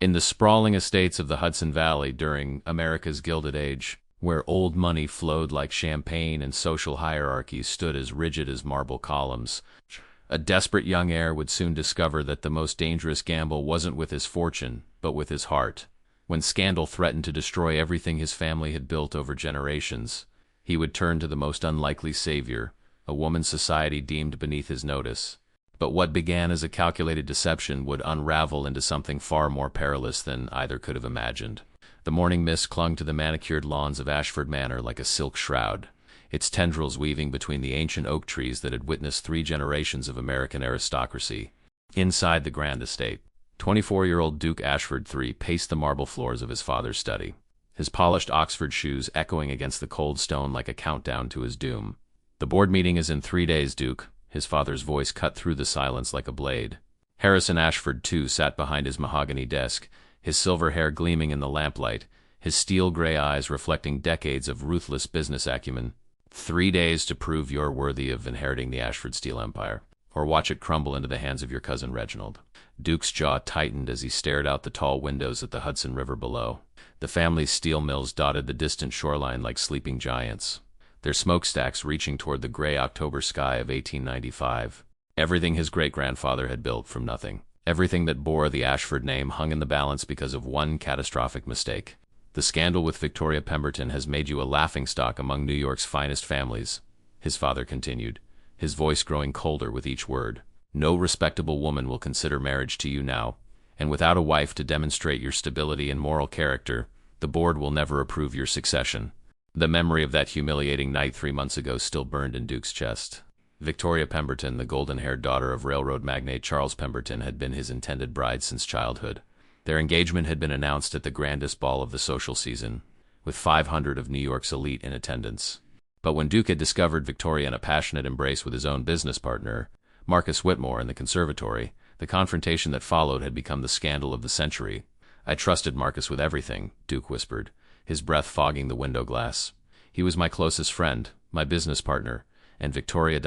In the sprawling estates of the Hudson Valley during America's Gilded Age, where old money flowed like champagne and social hierarchies stood as rigid as marble columns, a desperate young heir would soon discover that the most dangerous gamble wasn't with his fortune, but with his heart. When scandal threatened to destroy everything his family had built over generations, he would turn to the most unlikely savior, a woman society deemed beneath his notice. But what began as a calculated deception would unravel into something far more perilous than either could have imagined. The morning mist clung to the manicured lawns of Ashford Manor like a silk shroud, its tendrils weaving between the ancient oak trees that had witnessed 3 generations of American aristocracy. Inside the grand estate, 24-year-old Duke Ashford III paced the marble floors of his father's study, his polished Oxford shoes echoing against the cold stone like a countdown to his doom. "The board meeting is in 3 days, Duke," his father's voice cut through the silence like a blade. Harrison Ashford, too, sat behind his mahogany desk, his silver hair gleaming in the lamplight, his steel-gray eyes reflecting decades of ruthless business acumen. 3 days to prove you're worthy of inheriting the Ashford steel empire, or watch it crumble into the hands of your cousin Reginald. Duke's jaw tightened as he stared out the tall windows at the Hudson River below. The family's steel mills dotted the distant shoreline like sleeping giants, their smokestacks reaching toward the gray October sky of 1895. Everything his great-grandfather had built from nothing, everything that bore the Ashford name hung in the balance because of one catastrophic mistake. "The scandal with Victoria Pemberton has made you a laughingstock among New York's finest families," his father continued, his voice growing colder with each word. "No respectable woman will consider marriage to you now, and without a wife to demonstrate your stability and moral character, the board will never approve your succession." The memory of that humiliating night 3 months ago still burned in Duke's chest. Victoria Pemberton, the golden-haired daughter of railroad magnate Charles Pemberton, had been his intended bride since childhood. Their engagement had been announced at the grandest ball of the social season, with 500 of New York's elite in attendance. But when Duke had discovered Victoria in a passionate embrace with his own business partner, Marcus Whitmore, in the conservatory, the confrontation that followed had become the scandal of the century. "I trusted Marcus with everything," Duke whispered, his breath fogging the window glass. "He was my closest friend, my business partner, and Victoria ...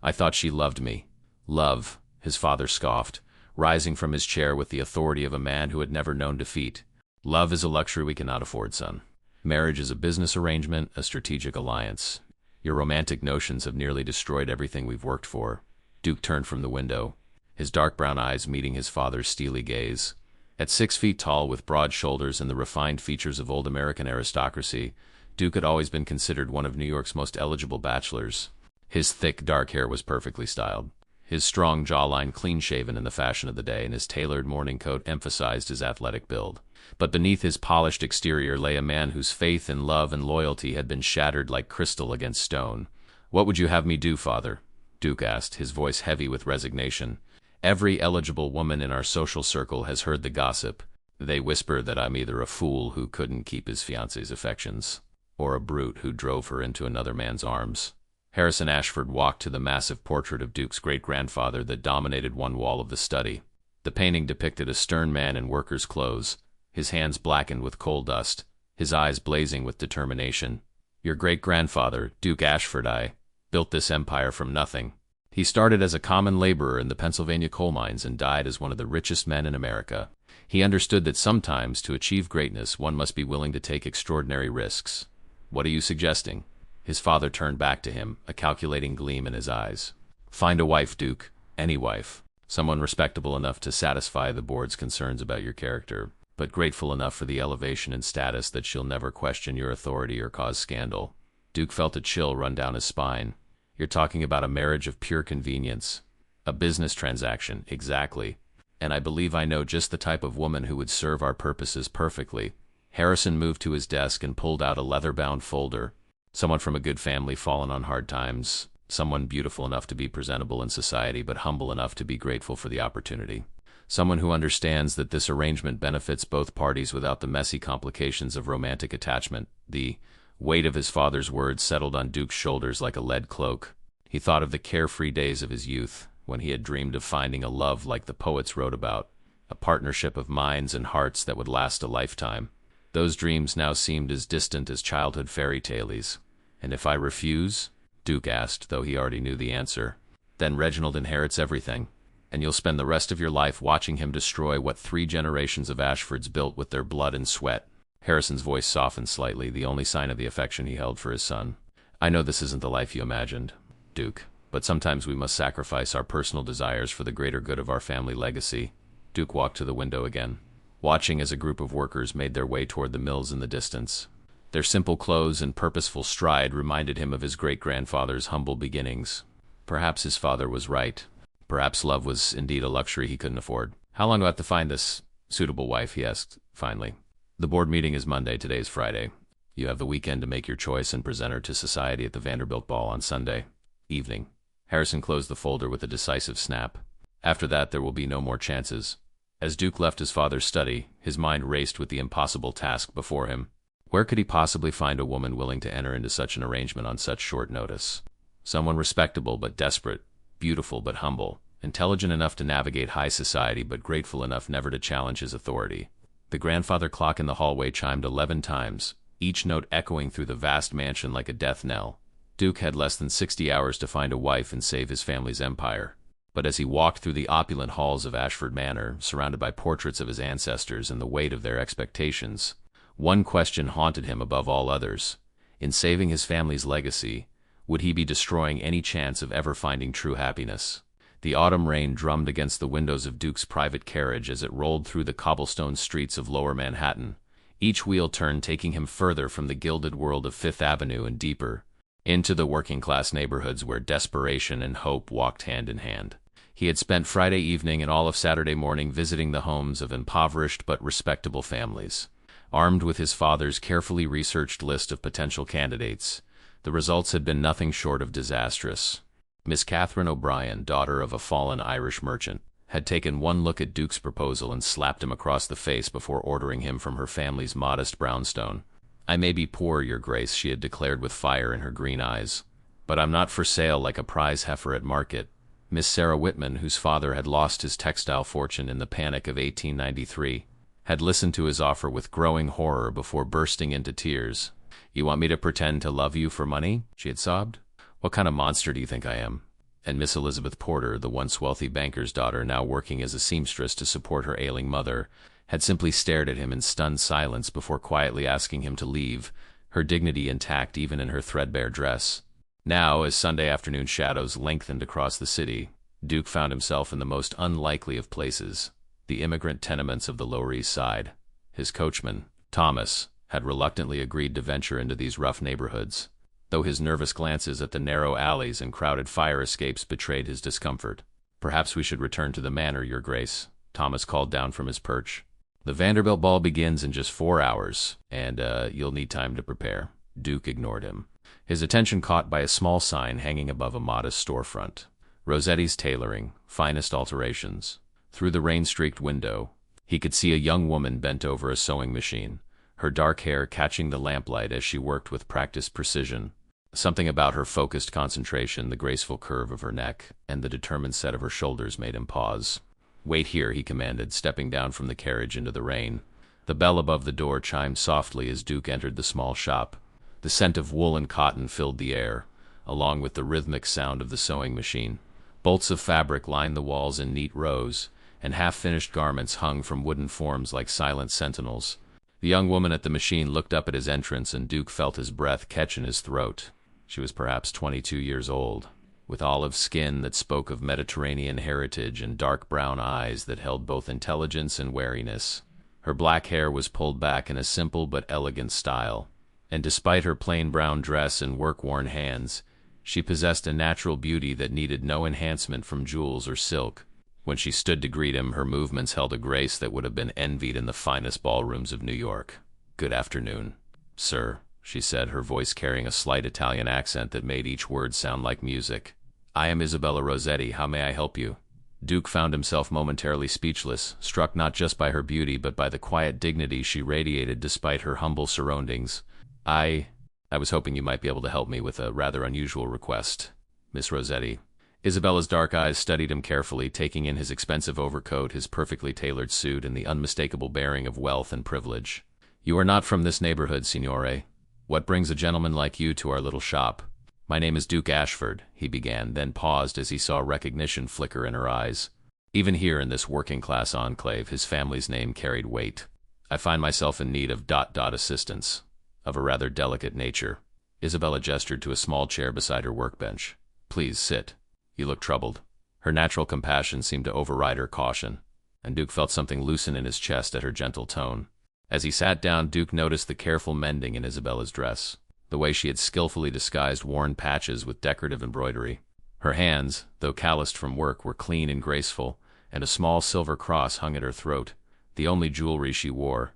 I thought she loved me." "Love," his father scoffed, rising from his chair with the authority of a man who had never known defeat. "Love is a luxury we cannot afford, son. Marriage is a business arrangement, a strategic alliance. Your romantic notions have nearly destroyed everything we've worked for." Duke turned from the window, his dark brown eyes meeting his father's steely gaze. At 6 feet tall, with broad shoulders and the refined features of old American aristocracy, Duke had always been considered one of New York's most eligible bachelors. His thick, dark hair was perfectly styled, his strong jawline clean-shaven in the fashion of the day, and his tailored morning coat emphasized his athletic build. But beneath his polished exterior lay a man whose faith in love and loyalty had been shattered like crystal against stone. "What would you have me do, father?" Duke asked, his voice heavy with resignation. "Every eligible woman in our social circle has heard the gossip. They whisper that I'm either a fool who couldn't keep his fiancée's affections, or a brute who drove her into another man's arms." Harrison Ashford walked to the massive portrait of Duke's great-grandfather that dominated one wall of the study. The painting depicted a stern man in worker's clothes, his hands blackened with coal dust, his eyes blazing with determination. "Your great-grandfather, Duke Ashford I, built this empire from nothing. He started as a common laborer in the Pennsylvania coal mines and died as one of the richest men in America. He understood that sometimes, to achieve greatness, one must be willing to take extraordinary risks." "What are you suggesting?" His father turned back to him, a calculating gleam in his eyes. "Find a wife, Duke. Any wife. Someone respectable enough to satisfy the board's concerns about your character, but grateful enough for the elevation and status that she'll never question your authority or cause scandal." Duke felt a chill run down his spine. "You're talking about a marriage of pure convenience. A business transaction, exactly. And I believe I know just the type of woman who would serve our purposes perfectly." Harrison moved to his desk and pulled out a leather-bound folder. "Someone from a good family fallen on hard times. Someone beautiful enough to be presentable in society, but humble enough to be grateful for the opportunity. Someone who understands that this arrangement benefits both parties without the messy complications of romantic attachment." The weight of his father's words settled on Duke's shoulders like a lead cloak. He thought of the carefree days of his youth, when he had dreamed of finding a love like the poets wrote about, a partnership of minds and hearts that would last a lifetime. Those dreams now seemed as distant as childhood fairy tales. "And if I refuse?" Duke asked, though he already knew the answer. "Then Reginald inherits everything." and you'll spend the rest of your life watching him destroy what 3 generations of Ashfords built with their blood and sweat. Harrison's voice softened slightly, the only sign of the affection he held for his son. I know this isn't the life you imagined, Duke, but sometimes we must sacrifice our personal desires for the greater good of our family legacy. Duke walked to the window again, watching as a group of workers made their way toward the mills in the distance. Their simple clothes and purposeful stride reminded him of his great-grandfather's humble beginnings. Perhaps his father was right. Perhaps love was indeed a luxury he couldn't afford. How long do I have to find this suitable wife? He asked, finally. The board meeting is Monday. Today is Friday. You have the weekend to make your choice and present her to society at the Vanderbilt ball on Sunday evening. Harrison closed the folder with a decisive snap. After that, there will be no more chances. As Duke left his father's study, his mind raced with the impossible task before him. Where could he possibly find a woman willing to enter into such an arrangement on such short notice? Someone respectable but desperate, beautiful but humble, intelligent enough to navigate high society but grateful enough never to challenge his authority. The grandfather clock in the hallway chimed 11 times, each note echoing through the vast mansion like a death knell. Duke had less than 60 hours to find a wife and save his family's empire. But as he walked through the opulent halls of Ashford Manor, surrounded by portraits of his ancestors and the weight of their expectations, one question haunted him above all others. In saving his family's legacy, would he be destroying any chance of ever finding true happiness? The autumn rain drummed against the windows of Duke's private carriage as it rolled through the cobblestone streets of Lower Manhattan. Each wheel turn taking him further from the gilded world of Fifth Avenue and deeper into the working-class neighborhoods where desperation and hope walked hand in hand. He had spent Friday evening and all of Saturday morning visiting the homes of impoverished but respectable families. Armed with his father's carefully researched list of potential candidates, the results had been nothing short of disastrous. Miss Catherine O'Brien, daughter of a fallen Irish merchant, had taken one look at Duke's proposal and slapped him across the face before ordering him from her family's modest brownstone. I may be poor, Your Grace, she had declared with fire in her green eyes, but I'm not for sale like a prize heifer at market. Miss Sarah Whitman, whose father had lost his textile fortune in the Panic of 1893, had listened to his offer with growing horror before bursting into tears. You want me to pretend to love you for money? She had sobbed. What kind of monster do you think I am? And Miss Elizabeth Porter, the once wealthy banker's daughter now working as a seamstress to support her ailing mother, had simply stared at him in stunned silence before quietly asking him to leave, her dignity intact even in her threadbare dress. Now, as Sunday afternoon shadows lengthened across the city, Duke found himself in the most unlikely of places, the immigrant tenements of the Lower East Side. His coachman, Thomas, had reluctantly agreed to venture into these rough neighborhoods, though his nervous glances at the narrow alleys and crowded fire escapes betrayed his discomfort. Perhaps we should return to the manor, Your Grace, Thomas called down from his perch. The Vanderbilt ball begins in just 4 hours, and you'll need time to prepare. Duke ignored him, his attention caught by a small sign hanging above a modest storefront. Rossetti's Tailoring, Finest Alterations. Through the rain-streaked window, he could see a young woman bent over a sewing machine, her dark hair catching the lamplight as she worked with practiced precision. Something about her focused concentration, the graceful curve of her neck, and the determined set of her shoulders made him pause. Wait here, he commanded, stepping down from the carriage into the rain. The bell above the door chimed softly as Duke entered the small shop. The scent of wool and cotton filled the air, along with the rhythmic sound of the sewing machine. Bolts of fabric lined the walls in neat rows, and half-finished garments hung from wooden forms like silent sentinels. The young woman at the machine looked up at his entrance, and Duke felt his breath catch in his throat. She was perhaps 22 years old, with olive skin that spoke of Mediterranean heritage and dark brown eyes that held both intelligence and wariness. Her black hair was pulled back in a simple but elegant style, and despite her plain brown dress and work-worn hands, she possessed a natural beauty that needed no enhancement from jewels or silk. When she stood to greet him, her movements held a grace that would have been envied in the finest ballrooms of New York. "Good afternoon, sir," she said, her voice carrying a slight Italian accent that made each word sound like music. "I am Isabella Rossetti. How may I help you?" Duke found himself momentarily speechless, struck not just by her beauty but by the quiet dignity she radiated despite her humble surroundings. I was hoping you might be able to help me with a rather unusual request, Miss Rossetti." Isabella's dark eyes studied him carefully, taking in his expensive overcoat, his perfectly tailored suit, and the unmistakable bearing of wealth and privilege. "You are not from this neighborhood, signore. What brings a gentleman like you to our little shop?" "My name is Duke Ashford," he began, then paused as he saw recognition flicker in her eyes. Even here in this working-class enclave, his family's name carried weight. I find myself in need of assistance, of a rather delicate nature. Isabella gestured to a small chair beside her workbench. Please sit. You look troubled. Her natural compassion seemed to override her caution, and Duke felt something loosen in his chest at her gentle tone. As he sat down, Duke noticed the careful mending in Isabella's dress, the way she had skillfully disguised worn patches with decorative embroidery. Her hands, though calloused from work, were clean and graceful, and a small silver cross hung at her throat, the only jewelry she wore.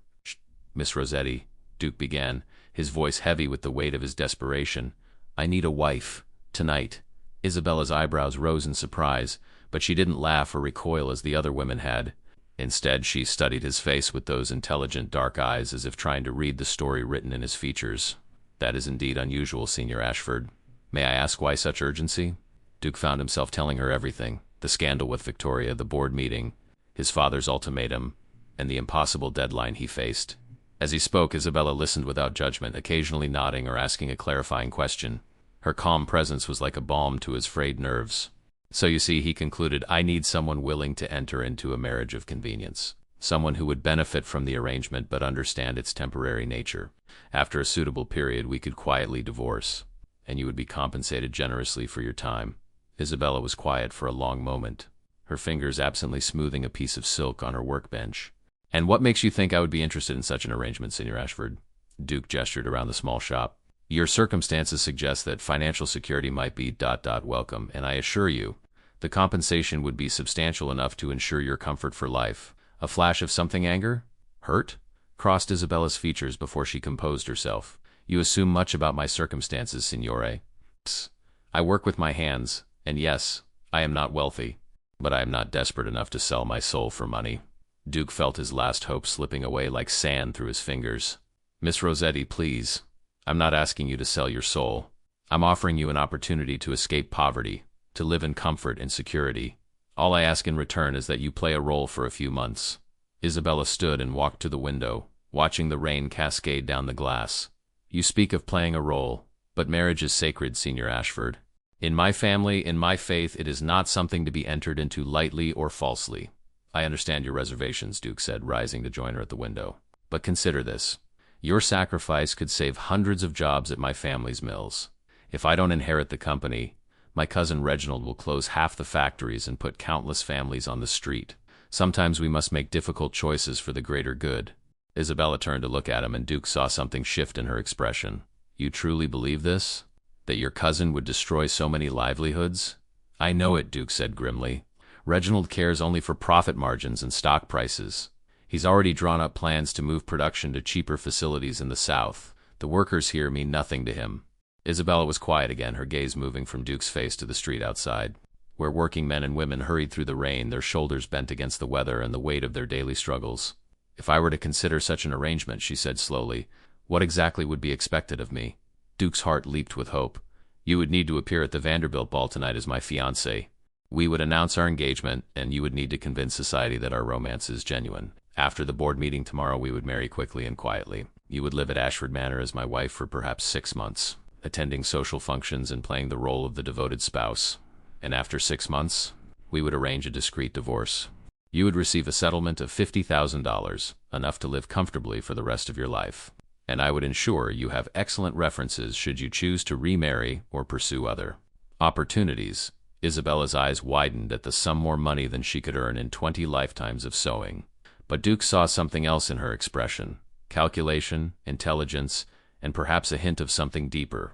Miss Rossetti, Duke began, his voice heavy with the weight of his desperation. I need a wife, tonight. Isabella's eyebrows rose in surprise, but she didn't laugh or recoil as the other women had. Instead, she studied his face with those intelligent dark eyes as if trying to read the story written in his features. That is indeed unusual, Senior Ashford. May I ask why such urgency? Duke found himself telling her everything. The scandal with Victoria, the board meeting, his father's ultimatum, and the impossible deadline he faced. As he spoke, Isabella listened without judgment, occasionally nodding or asking a clarifying question. Her calm presence was like a balm to his frayed nerves. So you see, he concluded, I need someone willing to enter into a marriage of convenience. Someone who would benefit from the arrangement but understand its temporary nature. After a suitable period, we could quietly divorce, and you would be compensated generously for your time. Isabella was quiet for a long moment, her fingers absently smoothing a piece of silk on her workbench. And what makes you think I would be interested in such an arrangement, Senior Ashford? Duke gestured around the small shop. Your circumstances suggest that financial security might be welcome, and I assure you, the compensation would be substantial enough to ensure your comfort for life. A flash of something anger? Hurt? Crossed Isabella's features before she composed herself. You assume much about my circumstances, Signore. Psst. I work with my hands, and yes, I am not wealthy, but I am not desperate enough to sell my soul for money. Duke felt his last hope slipping away like sand through his fingers. Miss Rossetti, please. I'm not asking you to sell your soul. I'm offering you an opportunity to escape poverty, to live in comfort and security. All I ask in return is that you play a role for a few months. Isabella stood and walked to the window, watching the rain cascade down the glass. You speak of playing a role, but marriage is sacred, Senior Ashford. In my family, in my faith, it is not something to be entered into lightly or falsely. I understand your reservations, Duke said, rising to join her at the window. But consider this. Your sacrifice could save hundreds of jobs at my family's mills. If I don't inherit the company, my cousin Reginald will close half the factories and put countless families on the street. Sometimes we must make difficult choices for the greater good. Isabella turned to look at him, and Duke saw something shift in her expression. You truly believe this? That your cousin would destroy so many livelihoods? I know it, Duke said grimly. Reginald cares only for profit margins and stock prices. He's already drawn up plans to move production to cheaper facilities in the South. The workers here mean nothing to him. Isabella was quiet again, her gaze moving from Duke's face to the street outside, where working men and women hurried through the rain, their shoulders bent against the weather and the weight of their daily struggles. If I were to consider such an arrangement, she said slowly, what exactly would be expected of me? Duke's heart leaped with hope. You would need to appear at the Vanderbilt ball tonight as my fiancée. We would announce our engagement, and you would need to convince society that our romance is genuine. After the board meeting tomorrow, we would marry quickly and quietly. You would live at Ashford Manor as my wife for perhaps 6 months, attending social functions and playing the role of the devoted spouse. And after 6 months, we would arrange a discreet divorce. You would receive a settlement of $50,000, enough to live comfortably for the rest of your life. And I would ensure you have excellent references should you choose to remarry or pursue other opportunities. Isabella's eyes widened at the sum more money than she could earn in 20 lifetimes of sewing. But Duke saw something else in her expression. Calculation, intelligence, and perhaps a hint of something deeper.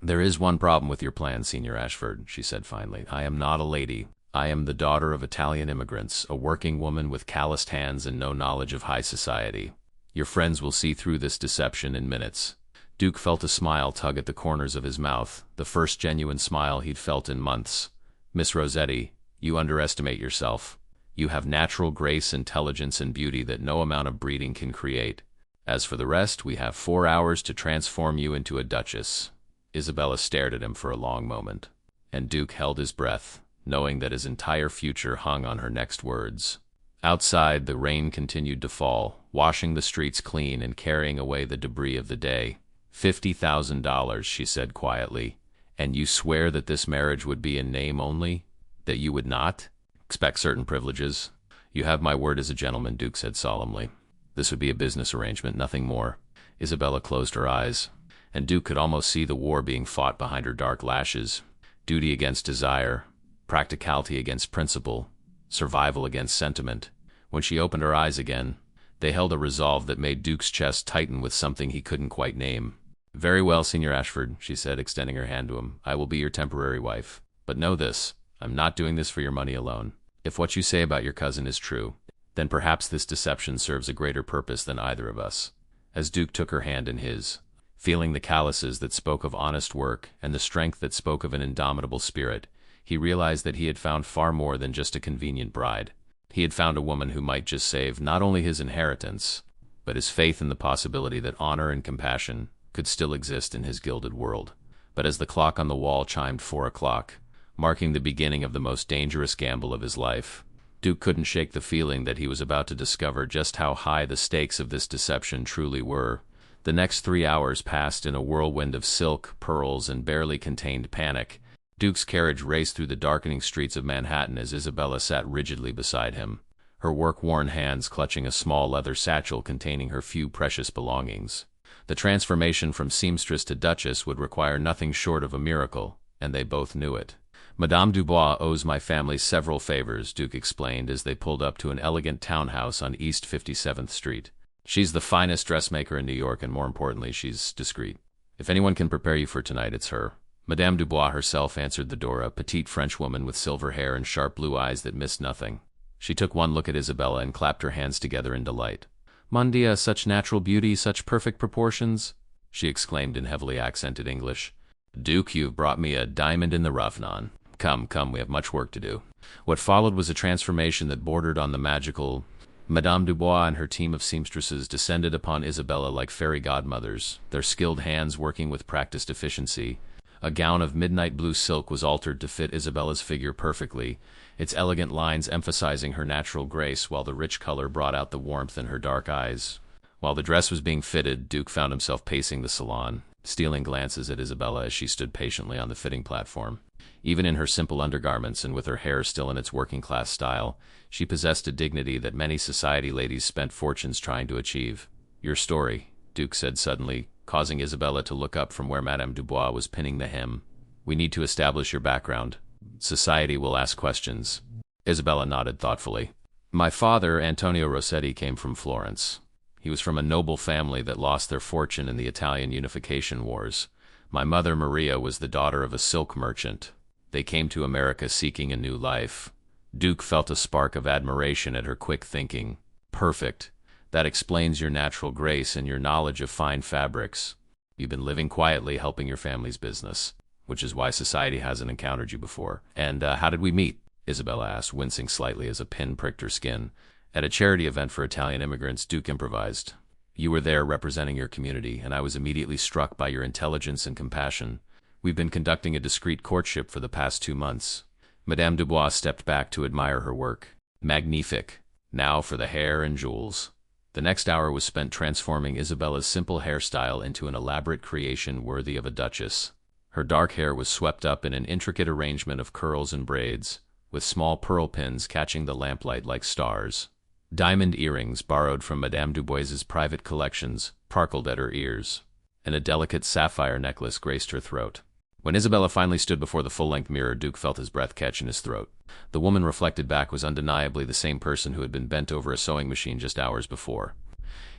There is one problem with your plan, Senior Ashford, she said finally. I am not a lady. I am the daughter of Italian immigrants, a working woman with calloused hands and no knowledge of high society. Your friends will see through this deception in minutes. Duke felt a smile tug at the corners of his mouth, the first genuine smile he'd felt in months. Miss Rossetti, you underestimate yourself. You have natural grace, intelligence, and beauty that no amount of breeding can create. As for the rest, we have 4 hours to transform you into a duchess. Isabella stared at him for a long moment, and Duke held his breath, knowing that his entire future hung on her next words. Outside, the rain continued to fall, washing the streets clean and carrying away the debris of the day. $50,000, she said quietly. And you swear that this marriage would be in name only? That you would not expect certain privileges. You have my word as a gentleman, Duke said solemnly. This would be a business arrangement, nothing more. Isabella closed her eyes, and Duke could almost see the war being fought behind her dark lashes. Duty against desire, practicality against principle, survival against sentiment. When she opened her eyes again, they held a resolve that made Duke's chest tighten with something he couldn't quite name. Very well, Signor Ashford, she said, extending her hand to him. I will be your temporary wife. But know this, I'm not doing this for your money alone. If what you say about your cousin is true, then perhaps this deception serves a greater purpose than either of us. As Duke took her hand in his, feeling the calluses that spoke of honest work and the strength that spoke of an indomitable spirit, he realized that he had found far more than just a convenient bride. He had found a woman who might just save not only his inheritance, but his faith in the possibility that honor and compassion could still exist in his gilded world. But as the clock on the wall chimed 4 o'clock, marking the beginning of the most dangerous gamble of his life, Duke couldn't shake the feeling that he was about to discover just how high the stakes of this deception truly were. The next 3 hours passed in a whirlwind of silk, pearls, and barely contained panic. Duke's carriage raced through the darkening streets of Manhattan as Isabella sat rigidly beside him, her work-worn hands clutching a small leather satchel containing her few precious belongings. The transformation from seamstress to duchess would require nothing short of a miracle, and they both knew it. Madame Dubois owes my family several favors, Duke explained as they pulled up to an elegant townhouse on East 57th Street. She's the finest dressmaker in New York, and more importantly, she's discreet. If anyone can prepare you for tonight, it's her. Madame Dubois herself answered the door, a petite Frenchwoman with silver hair and sharp blue eyes that missed nothing. She took one look at Isabella and clapped her hands together in delight. Mon Dieu, such natural beauty, such perfect proportions, she exclaimed in heavily accented English. Duke, you've brought me a diamond in the rough, non. Come, we have much work to do. What followed was a transformation that bordered on the magical. Madame Dubois and her team of seamstresses descended upon Isabella like fairy godmothers, their skilled hands working with practiced efficiency. A gown of midnight blue silk was altered to fit Isabella's figure perfectly, its elegant lines emphasizing her natural grace while the rich color brought out the warmth in her dark eyes. While the dress was being fitted, Duke found himself pacing the salon, stealing glances at Isabella as she stood patiently on the fitting platform. Even in her simple undergarments and with her hair still in its working-class style, she possessed a dignity that many society ladies spent fortunes trying to achieve. Your story, Duke said suddenly, causing Isabella to look up from where Madame Dubois was pinning the hem. We need to establish your background. Society will ask questions. Isabella nodded thoughtfully. My father, Antonio Rossetti, came from Florence. He was from a noble family that lost their fortune in the Italian unification wars. My mother, Maria, was the daughter of a silk merchant. They came to America seeking a new life. Duke felt a spark of admiration at her quick thinking. Perfect. That explains your natural grace and your knowledge of fine fabrics. You've been living quietly, helping your family's business, which is why society hasn't encountered you before. And how did we meet? Isabella asked, wincing slightly as a pin pricked her skin. At a charity event for Italian immigrants, Duke improvised. You were there representing your community, and I was immediately struck by your intelligence and compassion. We've been conducting a discreet courtship for the past 2 months. Madame Dubois stepped back to admire her work. Magnifique. Now for the hair and jewels. The next hour was spent transforming Isabella's simple hairstyle into an elaborate creation worthy of a duchess. Her dark hair was swept up in an intricate arrangement of curls and braids, with small pearl pins catching the lamplight like stars. Diamond earrings, borrowed from Madame Dubois's private collections, sparkled at her ears, and a delicate sapphire necklace graced her throat. When Isabella finally stood before the full-length mirror, Duke felt his breath catch in his throat. The woman reflected back was undeniably the same person who had been bent over a sewing machine just hours before.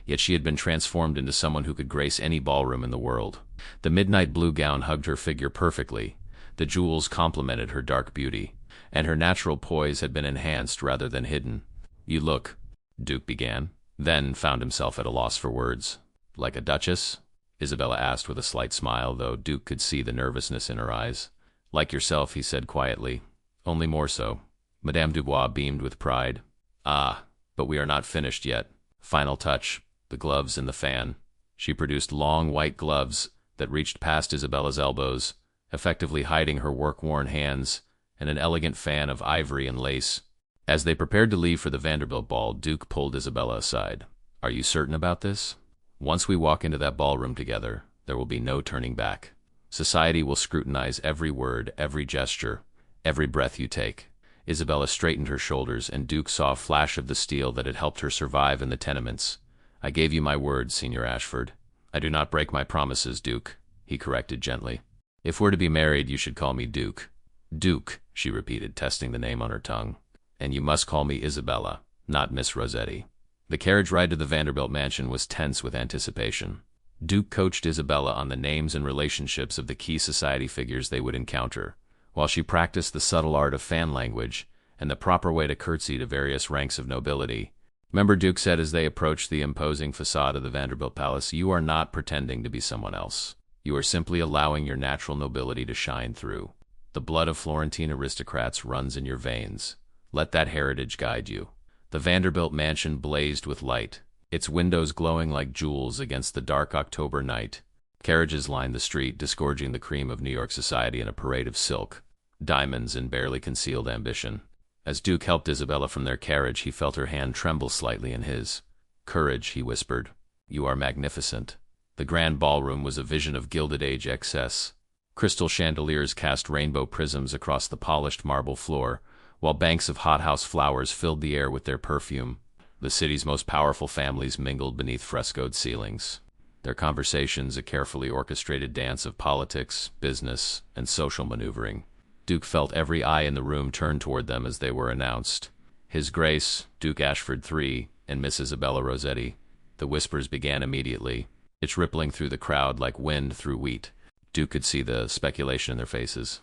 Yet she had been transformed into someone who could grace any ballroom in the world. The midnight blue gown hugged her figure perfectly, the jewels complemented her dark beauty, and her natural poise had been enhanced rather than hidden. You look, Duke began, then found himself at a loss for words. Like a duchess? Isabella asked with a slight smile, though Duke could see the nervousness in her eyes. Like yourself, he said quietly. Only more so. Madame Dubois beamed with pride. Ah, but we are not finished yet. Final touch, the gloves and the fan. She produced long white gloves that reached past Isabella's elbows, effectively hiding her work-worn hands, and an elegant fan of ivory and lace. As they prepared to leave for the Vanderbilt ball, Duke pulled Isabella aside. Are you certain about this? Once we walk into that ballroom together, there will be no turning back. Society will scrutinize every word, every gesture, every breath you take. Isabella straightened her shoulders, and Duke saw a flash of the steel that had helped her survive in the tenements. I gave you my word, Senior Ashford. I do not break my promises, Duke, he corrected gently. If we're to be married, you should call me Duke. Duke, she repeated, testing the name on her tongue. And you must call me Isabella, not Miss Rossetti. The carriage ride to the Vanderbilt mansion was tense with anticipation. Duke coached Isabella on the names and relationships of the key society figures they would encounter, while she practiced the subtle art of fan language and the proper way to curtsy to various ranks of nobility. Remember, Duke said as they approached the imposing facade of the Vanderbilt Palace, you are not pretending to be someone else. You are simply allowing your natural nobility to shine through. The blood of Florentine aristocrats runs in your veins. Let that heritage guide you. The Vanderbilt mansion blazed with light, its windows glowing like jewels against the dark October night. Carriages lined the street, disgorging the cream of New York society in a parade of silk, diamonds, and barely concealed ambition. As Duke helped Isabella from their carriage, he felt her hand tremble slightly in his. Courage, he whispered. You are magnificent. The grand ballroom was a vision of Gilded Age excess. Crystal chandeliers cast rainbow prisms across the polished marble floor, while banks of hothouse flowers filled the air with their perfume. The city's most powerful families mingled beneath frescoed ceilings, their conversations a carefully orchestrated dance of politics, business, and social maneuvering. Duke felt every eye in the room turn toward them as they were announced. His Grace, Duke Ashford III, and Miss Isabella Rossetti. The whispers began immediately, its rippling through the crowd like wind through wheat. Duke could see the speculation in their faces,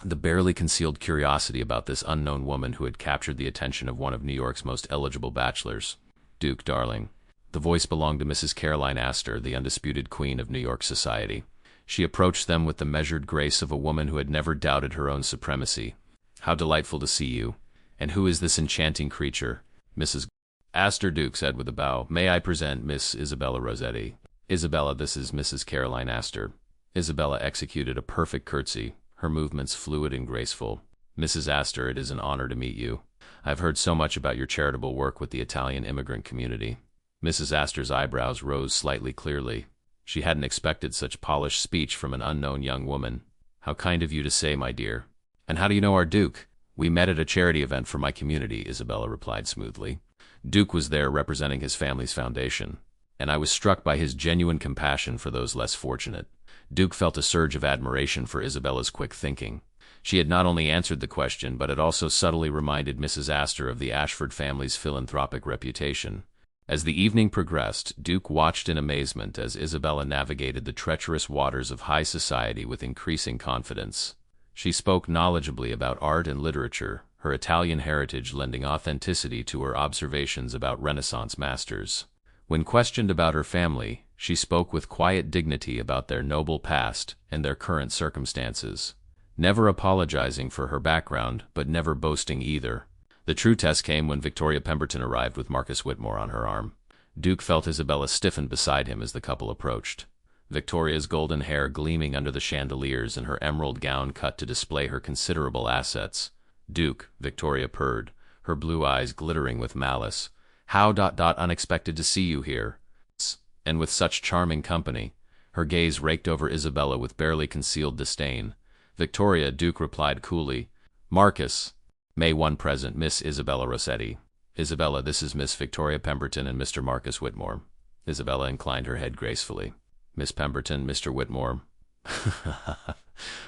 the barely concealed curiosity about this unknown woman who had captured the attention of one of New York's most eligible bachelors. Duke, darling. The voice belonged to Mrs. Caroline Astor, the undisputed queen of New York society. She approached them with the measured grace of a woman who had never doubted her own supremacy. How delightful to see you. And who is this enchanting creature? Mrs. Astor, Duke said with a bow. May I present Miss Isabella Rossetti? Isabella, this is Mrs. Caroline Astor. Isabella executed a perfect curtsy, her movements fluid and graceful. Mrs. Astor, it is an honor to meet you. I've heard so much about your charitable work with the Italian immigrant community. Mrs. Astor's eyebrows rose slightly clearly. She hadn't expected such polished speech from an unknown young woman. How kind of you to say, my dear. And how do you know our Duke? We met at a charity event for my community, Isabella replied smoothly. Duke was there representing his family's foundation, and I was struck by his genuine compassion for those less fortunate. Duke felt a surge of admiration for Isabella's quick thinking. She had not only answered the question, but had also subtly reminded Mrs. Astor of the Ashford family's philanthropic reputation. As the evening progressed, Duke watched in amazement as Isabella navigated the treacherous waters of high society with increasing confidence. She spoke knowledgeably about art and literature, her Italian heritage lending authenticity to her observations about Renaissance masters. When questioned about her family, she spoke with quiet dignity about their noble past and their current circumstances, never apologizing for her background, but never boasting either. The true test came when Victoria Pemberton arrived with Marcus Whitmore on her arm. Duke felt Isabella stiffen beside him as the couple approached, Victoria's golden hair gleaming under the chandeliers and her emerald gown cut to display her considerable assets. Duke, Victoria purred, her blue eyes glittering with malice. How unexpected to see you here, and with such charming company. Her gaze raked over Isabella with barely concealed disdain. Victoria, Duke replied coolly. Marcus. May 1 present, Miss Isabella Rossetti. Isabella, this is Miss Victoria Pemberton and Mr. Marcus Whitmore. Isabella inclined her head gracefully. Miss Pemberton, Mr. Whitmore.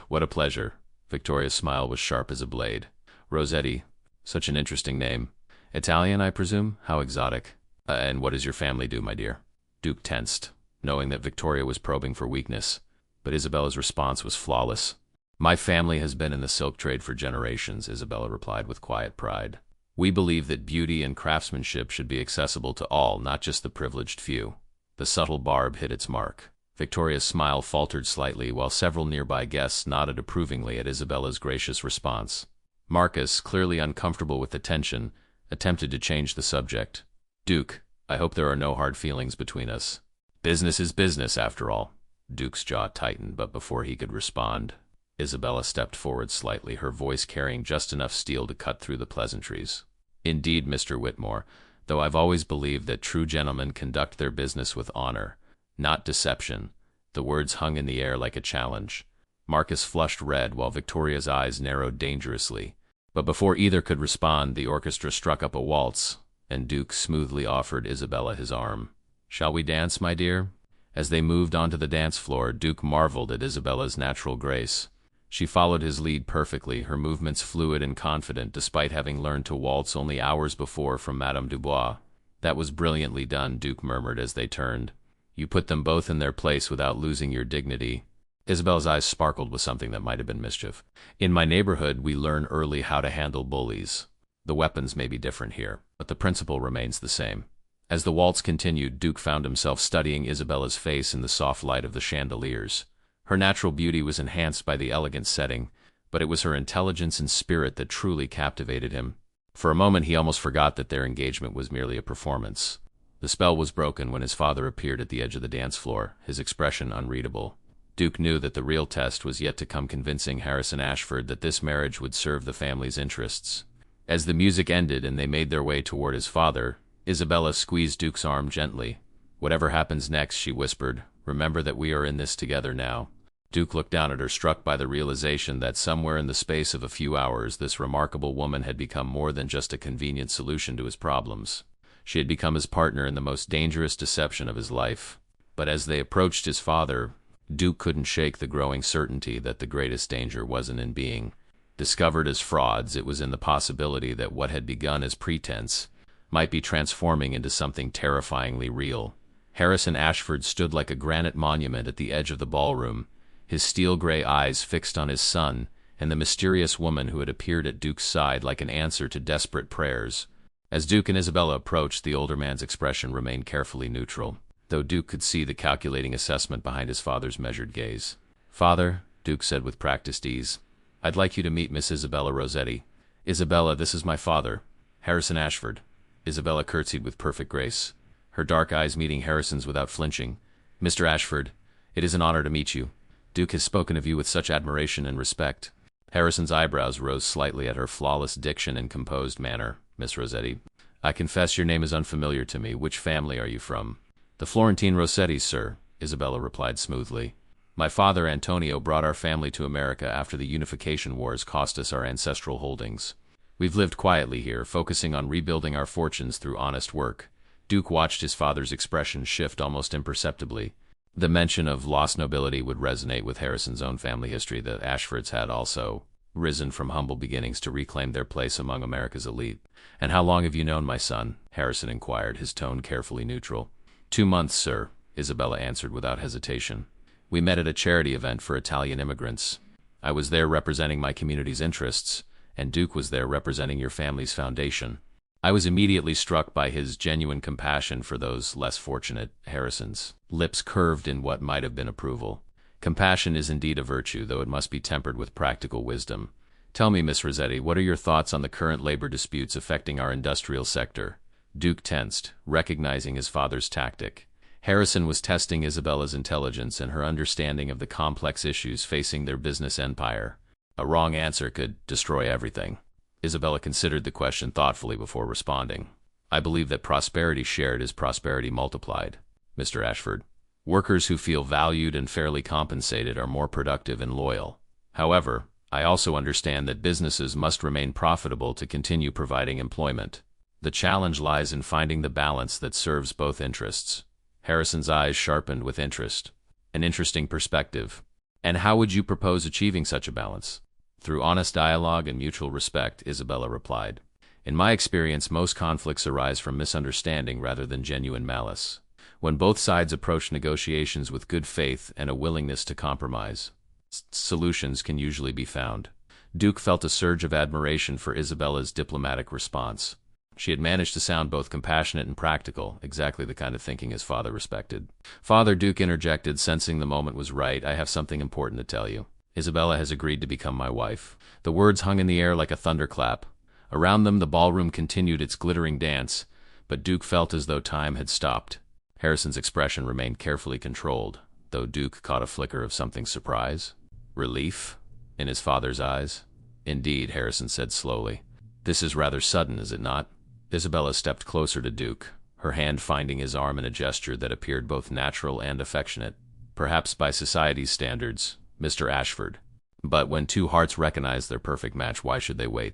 What a pleasure. Victoria's smile was sharp as a blade. Rossetti, such an interesting name. Italian, I presume? How exotic. And what does your family do, my dear? Duke tensed, knowing that Victoria was probing for weakness, but Isabella's response was flawless. My family has been in the silk trade for generations, Isabella replied with quiet pride. We believe that beauty and craftsmanship should be accessible to all, not just the privileged few. The subtle barb hit its mark. Victoria's smile faltered slightly, while several nearby guests nodded approvingly at Isabella's gracious response. Marcus, clearly uncomfortable with the tension, attempted to change the subject. Duke, I hope there are no hard feelings between us. Business is business, after all. Duke's jaw tightened, but before he could respond, Isabella stepped forward slightly, her voice carrying just enough steel to cut through the pleasantries. Indeed, Mr. Whitmore, though I've always believed that true gentlemen conduct their business with honor, not deception. The words hung in the air like a challenge. Marcus flushed red, while Victoria's eyes narrowed dangerously. But before either could respond, the orchestra struck up a waltz, and Duke smoothly offered Isabella his arm. "Shall we dance, my dear?" As they moved onto the dance floor, Duke marveled at Isabella's natural grace. She followed his lead perfectly, her movements fluid and confident, despite having learned to waltz only hours before from Madame Dubois. "That was brilliantly done," Duke murmured as they turned. "You put them both in their place without losing your dignity." Isabella's eyes sparkled with something that might have been mischief. "In my neighborhood, we learn early how to handle bullies. The weapons may be different here, but the principle remains the same." As the waltz continued, Duke found himself studying Isabella's face in the soft light of the chandeliers. Her natural beauty was enhanced by the elegant setting, but it was her intelligence and spirit that truly captivated him. For a moment he almost forgot that their engagement was merely a performance. The spell was broken when his father appeared at the edge of the dance floor, his expression unreadable. Duke knew that the real test was yet to come, convincing Harrison Ashford that this marriage would serve the family's interests. As the music ended and they made their way toward his father, Isabella squeezed Duke's arm gently. "Whatever happens next," she whispered, "remember that we are in this together now." Duke looked down at her, struck by the realization that somewhere in the space of a few hours this remarkable woman had become more than just a convenient solution to his problems. She had become his partner in the most dangerous deception of his life. But as they approached his father, Duke couldn't shake the growing certainty that the greatest danger wasn't in being discovered as frauds. It was in the possibility that what had begun as pretense might be transforming into something terrifyingly real. Harrison Ashford stood like a granite monument at the edge of the ballroom, his steel-gray eyes fixed on his son and the mysterious woman who had appeared at Duke's side like an answer to desperate prayers. As Duke and Isabella approached, the older man's expression remained carefully neutral, though Duke could see the calculating assessment behind his father's measured gaze. "Father," Duke said with practiced ease, "I'd like you to meet Miss Isabella Rossetti." "Isabella, this is my father, Harrison Ashford." Isabella curtsied with perfect grace, her dark eyes meeting Harrison's without flinching. "Mr. Ashford, it is an honor to meet you. Duke has spoken of you with such admiration and respect." Harrison's eyebrows rose slightly at her flawless diction and composed manner. "Miss Rossetti, I confess your name is unfamiliar to me. Which family are you from?" "The Florentine Rossettis, sir," Isabella replied smoothly. "My father, Antonio, brought our family to America after the Unification Wars cost us our ancestral holdings. We've lived quietly here, focusing on rebuilding our fortunes through honest work." Duke watched his father's expression shift almost imperceptibly. The mention of lost nobility would resonate with Harrison's own family history. The Ashfords had also risen from humble beginnings to reclaim their place among America's elite. "And how long have you known my son?" Harrison inquired, his tone carefully neutral. 2 months, sir," Isabella answered without hesitation. "We met at a charity event for Italian immigrants. I was there representing my community's interests, and Duke was there representing your family's foundation." I was immediately struck by his genuine compassion for those less fortunate. Harrison's lips curved in what might have been approval. "Compassion is indeed a virtue, though it must be tempered with practical wisdom. Tell me, Miss Rossetti, what are your thoughts on the current labor disputes affecting our industrial sector?" Duke tensed, recognizing his father's tactic. Harrison was testing Isabella's intelligence and her understanding of the complex issues facing their business empire. A wrong answer could destroy everything. Isabella considered the question thoughtfully before responding. "I believe that prosperity shared is prosperity multiplied, Mr. Ashford. Workers who feel valued and fairly compensated are more productive and loyal. However, I also understand that businesses must remain profitable to continue providing employment. The challenge lies in finding the balance that serves both interests." Harrison's eyes sharpened with interest. "An interesting perspective. And how would you propose achieving such a balance?" "Through honest dialogue and mutual respect," Isabella replied. "In my experience, most conflicts arise from misunderstanding rather than genuine malice. When both sides approach negotiations with good faith and a willingness to compromise, solutions can usually be found." Duke felt a surge of admiration for Isabella's diplomatic response. She had managed to sound both compassionate and practical, exactly the kind of thinking his father respected. "Father," Duke interjected, sensing the moment was right, "I have something important to tell you. Isabella has agreed to become my wife." The words hung in the air like a thunderclap. Around them, the ballroom continued its glittering dance, but Duke felt as though time had stopped. Harrison's expression remained carefully controlled, though Duke caught a flicker of something surprise, relief, in his father's eyes. "Indeed," Harrison said slowly. "This is rather sudden, is it not?" Isabella stepped closer to Duke, her hand finding his arm in a gesture that appeared both natural and affectionate. "Perhaps by society's standards, Mr. Ashford. But when two hearts recognize their perfect match, why should they wait?"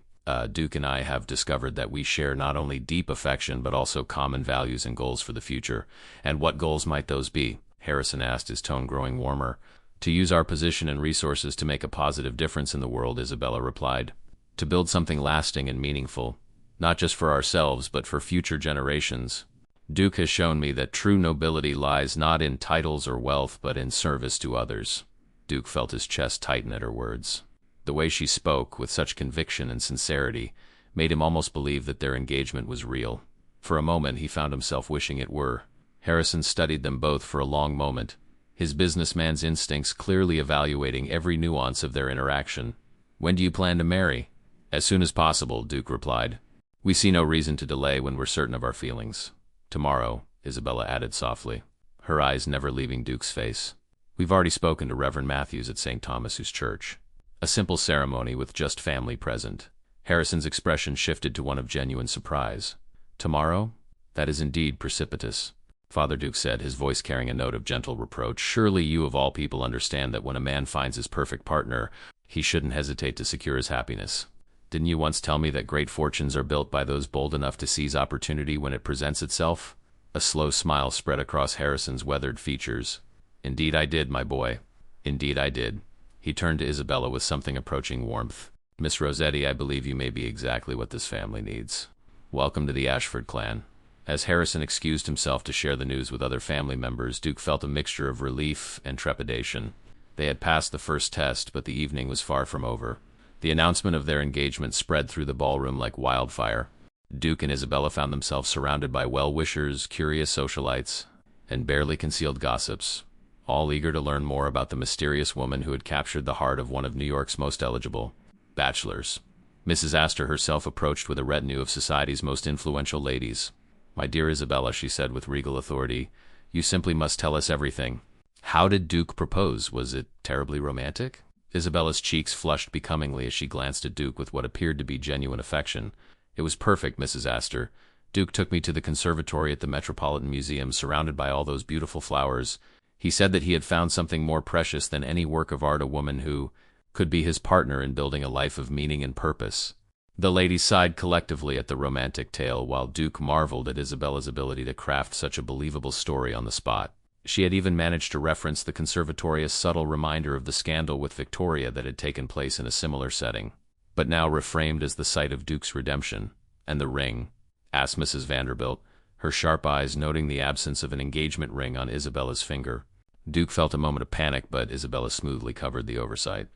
Duke and I have discovered that we share not only deep affection but also common values and goals for the future. And what goals might those be? Harrison asked, his tone growing warmer. To use our position and resources to make a positive difference in the world, Isabella replied. To build something lasting and meaningful, not just for ourselves but for future generations. Duke has shown me that true nobility lies not in titles or wealth but in service to others. Duke felt his chest tighten at her words. The way she spoke, with such conviction and sincerity, made him almost believe that their engagement was real. For a moment he found himself wishing it were. Harrison studied them both for a long moment, his businessman's instincts clearly evaluating every nuance of their interaction. When do you plan to marry? As soon as possible, Duke replied. We see no reason to delay when we're certain of our feelings. Tomorrow, Isabella added softly, her eyes never leaving Duke's face. We've already spoken to Reverend Matthews at St. Thomas's Church. A simple ceremony with just family present. Harrison's expression shifted to one of genuine surprise. Tomorrow? That is indeed precipitous, Father Duke said, his voice carrying a note of gentle reproach. Surely you of all people understand that when a man finds his perfect partner, he shouldn't hesitate to secure his happiness. Didn't you once tell me that great fortunes are built by those bold enough to seize opportunity when it presents itself? A slow smile spread across Harrison's weathered features. Indeed I did, my boy. Indeed I did. He turned to Isabella with something approaching warmth. Miss Rossetti, I believe you may be exactly what this family needs. Welcome to the Ashford clan. As Harrison excused himself to share the news with other family members, Duke felt a mixture of relief and trepidation. They had passed the first test, but the evening was far from over. The announcement of their engagement spread through the ballroom like wildfire. Duke and Isabella found themselves surrounded by well-wishers, curious socialites, and barely concealed gossips, all eager to learn more about the mysterious woman who had captured the heart of one of New York's most eligible bachelors. Mrs. Astor herself approached with a retinue of society's most influential ladies. My dear Isabella, she said with regal authority, you simply must tell us everything. How did Duke propose? Was it terribly romantic? Isabella's cheeks flushed becomingly as she glanced at Duke with what appeared to be genuine affection. It was perfect, Mrs. Astor. Duke took me to the conservatory at the Metropolitan Museum, surrounded by all those beautiful flowers. He said that he had found something more precious than any work of art, a woman who could be his partner in building a life of meaning and purpose. The ladies sighed collectively at the romantic tale, while Duke marveled at Isabella's ability to craft such a believable story on the spot. She had even managed to reference the conservatory's subtle reminder of the scandal with Victoria that had taken place in a similar setting, but now reframed as the site of Duke's redemption. And the ring? Asked Mrs. Vanderbilt, her sharp eyes noting the absence of an engagement ring on Isabella's finger. Duke felt a moment of panic, but Isabella smoothly covered the oversight.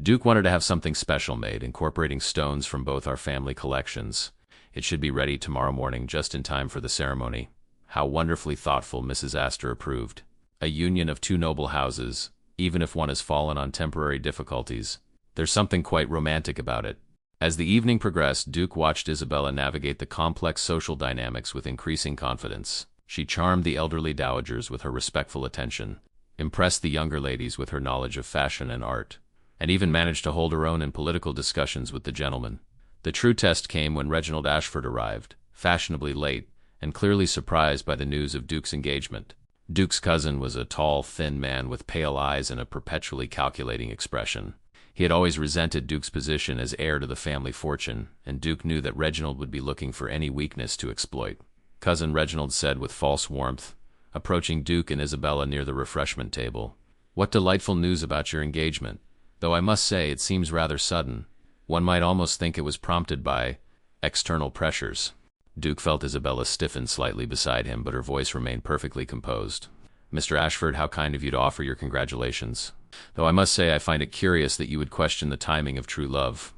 Duke wanted to have something special made, incorporating stones from both our family collections. It should be ready tomorrow morning, just in time for the ceremony. How wonderfully thoughtful, Mrs. Astor approved. A union of two noble houses, even if one has fallen on temporary difficulties. There's something quite romantic about it. As the evening progressed, Duke watched Isabella navigate the complex social dynamics with increasing confidence. She charmed the elderly dowagers with her respectful attention, impressed the younger ladies with her knowledge of fashion and art, and even managed to hold her own in political discussions with the gentlemen. The true test came when Reginald Ashford arrived, fashionably late, and clearly surprised by the news of Duke's engagement. Duke's cousin was a tall, thin man with pale eyes and a perpetually calculating expression. He had always resented Duke's position as heir to the family fortune, and Duke knew that Reginald would be looking for any weakness to exploit. Cousin Reginald said with false warmth, approaching Duke and Isabella near the refreshment table. What delightful news about your engagement. Though I must say it seems rather sudden. One might almost think it was prompted by external pressures. Duke felt Isabella stiffen slightly beside him, but her voice remained perfectly composed. Mr. Ashford, how kind of you to offer your congratulations. Though I must say I find it curious that you would question the timing of true love.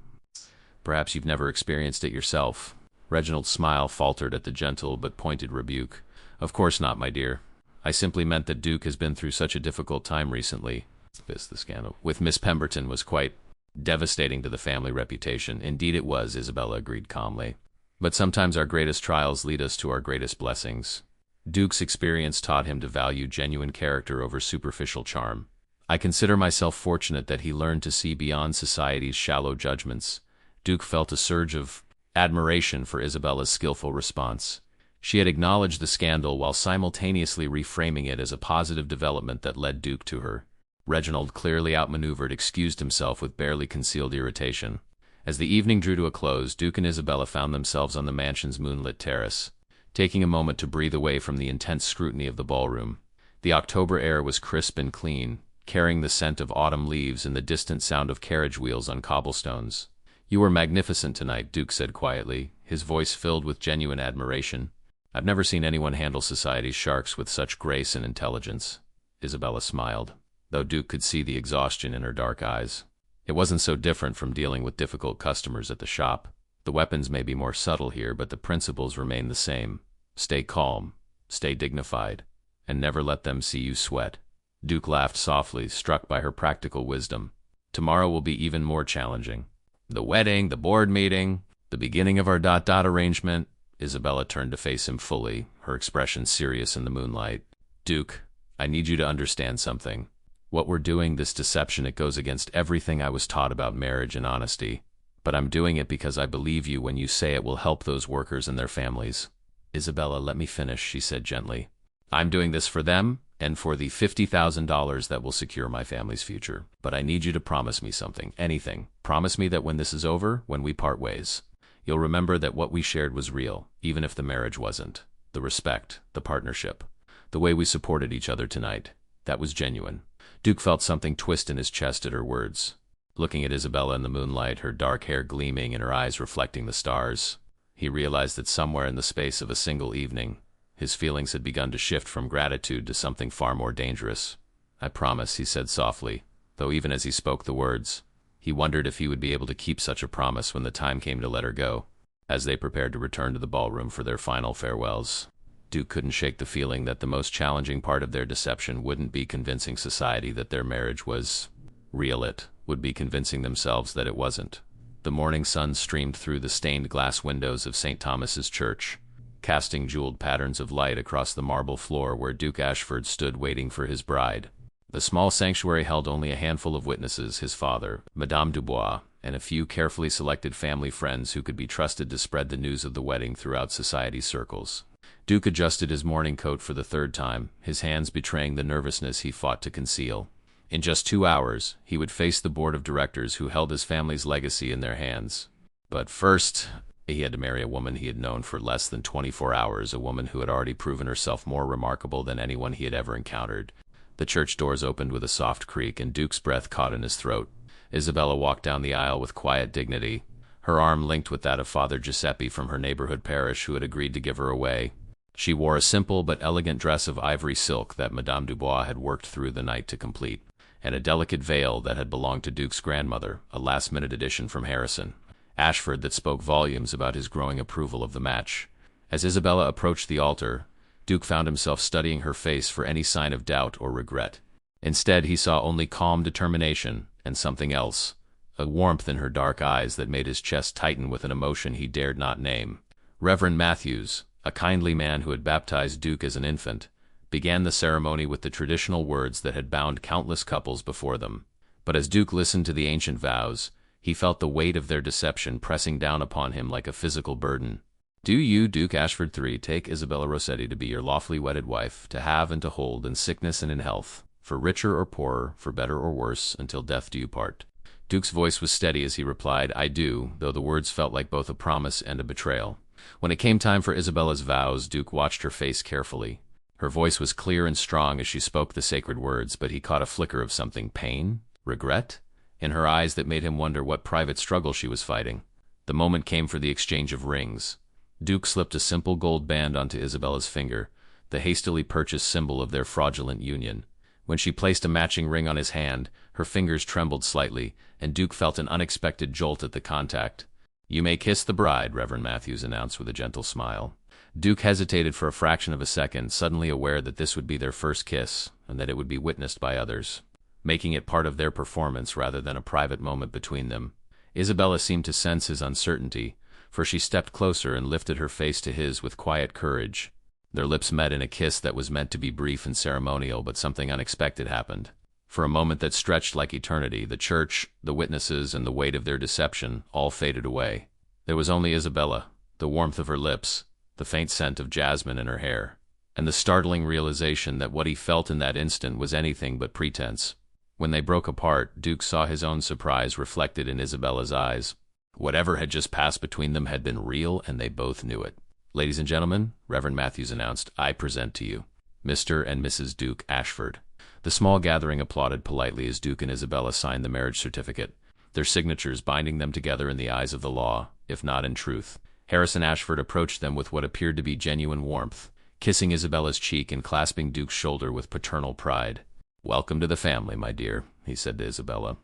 Perhaps you've never experienced it yourself. Reginald's smile faltered at the gentle but pointed rebuke. Of course not, my dear. I simply meant that Duke has been through such a difficult time recently. The scandal with Miss Pemberton was quite devastating to the family reputation. Indeed it was, Isabella agreed calmly. But sometimes our greatest trials lead us to our greatest blessings. Duke's experience taught him to value genuine character over superficial charm. I consider myself fortunate that he learned to see beyond society's shallow judgments. Duke felt a surge of admiration for Isabella's skillful response. She had acknowledged the scandal while simultaneously reframing it as a positive development that led Duke to her. Reginald, clearly outmaneuvered, excused himself with barely concealed irritation. As the evening drew to a close, Duke and Isabella found themselves on the mansion's moonlit terrace, taking a moment to breathe away from the intense scrutiny of the ballroom. The October air was crisp and clean, carrying the scent of autumn leaves and the distant sound of carriage wheels on cobblestones. "You were magnificent tonight," Duke said quietly, his voice filled with genuine admiration. "I've never seen anyone handle society's sharks with such grace and intelligence." Isabella smiled, though Duke could see the exhaustion in her dark eyes. It wasn't so different from dealing with difficult customers at the shop. The weapons may be more subtle here, but the principles remain the same. Stay calm, stay dignified, and never let them see you sweat. Duke laughed softly, struck by her practical wisdom. "Tomorrow will be even more challenging. The wedding, the board meeting, the beginning of our arrangement." Isabella turned to face him fully, her expression serious in the moonlight. "Duke, I need you to understand something. What we're doing, this deception, it goes against everything I was taught about marriage and honesty. But I'm doing it because I believe you when you say it will help those workers and their families." "Isabella, let me finish," she said gently. "I'm doing this for them and for the $50,000 that will secure my family's future. But I need you to promise me something, anything. Promise me that when this is over, when we part ways, you'll remember that what we shared was real, even if the marriage wasn't. The respect, the partnership, the way we supported each other tonight, that was genuine." Duke felt something twist in his chest at her words. Looking at Isabella in the moonlight, her dark hair gleaming and her eyes reflecting the stars, he realized that somewhere in the space of a single evening, his feelings had begun to shift from gratitude to something far more dangerous. "I promise," he said softly, though even as he spoke the words, he wondered if he would be able to keep such a promise when the time came to let her go. As they prepared to return to the ballroom for their final farewells, Duke couldn't shake the feeling that the most challenging part of their deception wouldn't be convincing society that their marriage was real. It would be convincing themselves that it wasn't. The morning sun streamed through the stained glass windows of St. Thomas's Church, casting jeweled patterns of light across the marble floor where Duke Ashford stood waiting for his bride. The small sanctuary held only a handful of witnesses: his father, Madame Dubois, and a few carefully selected family friends who could be trusted to spread the news of the wedding throughout society's circles. Duke adjusted his mourning coat for the third time, his hands betraying the nervousness he fought to conceal. In just 2 hours, he would face the board of directors who held his family's legacy in their hands. But first, he had to marry a woman he had known for less than 24 hours, a woman who had already proven herself more remarkable than anyone he had ever encountered. The church doors opened with a soft creak, and Duke's breath caught in his throat. Isabella walked down the aisle with quiet dignity, her arm linked with that of Father Giuseppe from her neighborhood parish, who had agreed to give her away. She wore a simple but elegant dress of ivory silk that Madame Dubois had worked through the night to complete, and a delicate veil that had belonged to Duke's grandmother, a last-minute addition from Harrison Ashford that spoke volumes about his growing approval of the match. As Isabella approached the altar, Duke found himself studying her face for any sign of doubt or regret. Instead, he saw only calm determination and something else, a warmth in her dark eyes that made his chest tighten with an emotion he dared not name. Reverend Matthews, a kindly man who had baptized Duke as an infant, began the ceremony with the traditional words that had bound countless couples before them. But as Duke listened to the ancient vows, he felt the weight of their deception pressing down upon him like a physical burden. "Do you, Duke Ashford III, take Isabella Rossetti to be your lawfully wedded wife, to have and to hold in sickness and in health, for richer or poorer, for better or worse, until death do you part?" Duke's voice was steady as he replied, "I do," though the words felt like both a promise and a betrayal. When it came time for Isabella's vows, Duke watched her face carefully. Her voice was clear and strong as she spoke the sacred words, but he caught a flicker of something: pain? Regret? In her eyes that made him wonder what private struggle she was fighting. The moment came for the exchange of rings. Duke slipped a simple gold band onto Isabella's finger, the hastily purchased symbol of their fraudulent union. When she placed a matching ring on his hand, her fingers trembled slightly, and Duke felt an unexpected jolt at the contact. "You may kiss the bride," Reverend Matthews announced with a gentle smile. Duke hesitated for a fraction of a second, suddenly aware that this would be their first kiss, and that it would be witnessed by others, making it part of their performance rather than a private moment between them. Isabella seemed to sense his uncertainty, for she stepped closer and lifted her face to his with quiet courage. Their lips met in a kiss that was meant to be brief and ceremonial, but something unexpected happened. For a moment that stretched like eternity, the church, the witnesses, and the weight of their deception all faded away. There was only Isabella, the warmth of her lips, the faint scent of jasmine in her hair, and the startling realization that what he felt in that instant was anything but pretense. When they broke apart, Duke saw his own surprise reflected in Isabella's eyes. Whatever had just passed between them had been real, and they both knew it. "Ladies and gentlemen," Reverend Matthews announced, "I present to you Mr. and Mrs. Duke Ashford." The small gathering applauded politely as Duke and Isabella signed the marriage certificate, their signatures binding them together in the eyes of the law, if not in truth. Harrison Ashford approached them with what appeared to be genuine warmth, kissing Isabella's cheek and clasping Duke's shoulder with paternal pride. "Welcome to the family, my dear," he said to Isabella.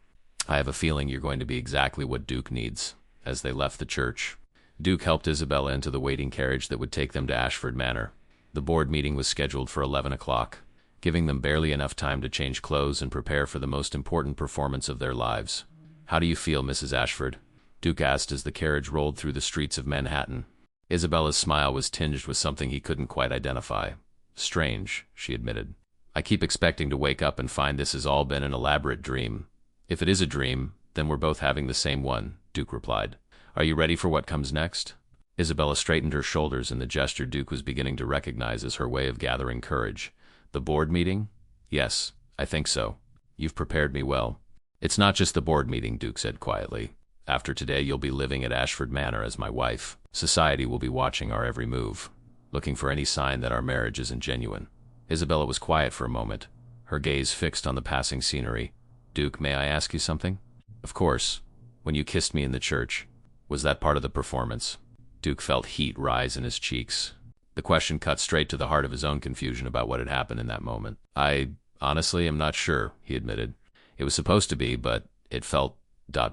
"I have a feeling you're going to be exactly what Duke needs." As they left the church, Duke helped Isabella into the waiting carriage that would take them to Ashford Manor. The board meeting was scheduled for 11 o'clock, giving them barely enough time to change clothes and prepare for the most important performance of their lives. "How do you feel, Mrs. Ashford?" Duke asked as the carriage rolled through the streets of Manhattan. Isabella's smile was tinged with something he couldn't quite identify. "Strange," she admitted. "I keep expecting to wake up and find this has all been an elaborate dream." "If it is a dream, then we're both having the same one," Duke replied. "Are you ready for what comes next?" Isabella straightened her shoulders in the gesture Duke was beginning to recognize as her way of gathering courage. "The board meeting?" "Yes, I think so. You've prepared me well." "It's not just the board meeting," Duke said quietly. "After today you'll be living at Ashford Manor as my wife. Society will be watching our every move, looking for any sign that our marriage isn't genuine." Isabella was quiet for a moment, her gaze fixed on the passing scenery. "Duke, may I ask you something?" "Of course. When you kissed me in the church, was that part of the performance?" Duke felt heat rise in his cheeks. The question cut straight to the heart of his own confusion about what had happened in that moment. "I honestly am not sure," he admitted. "It was supposed to be, but it felt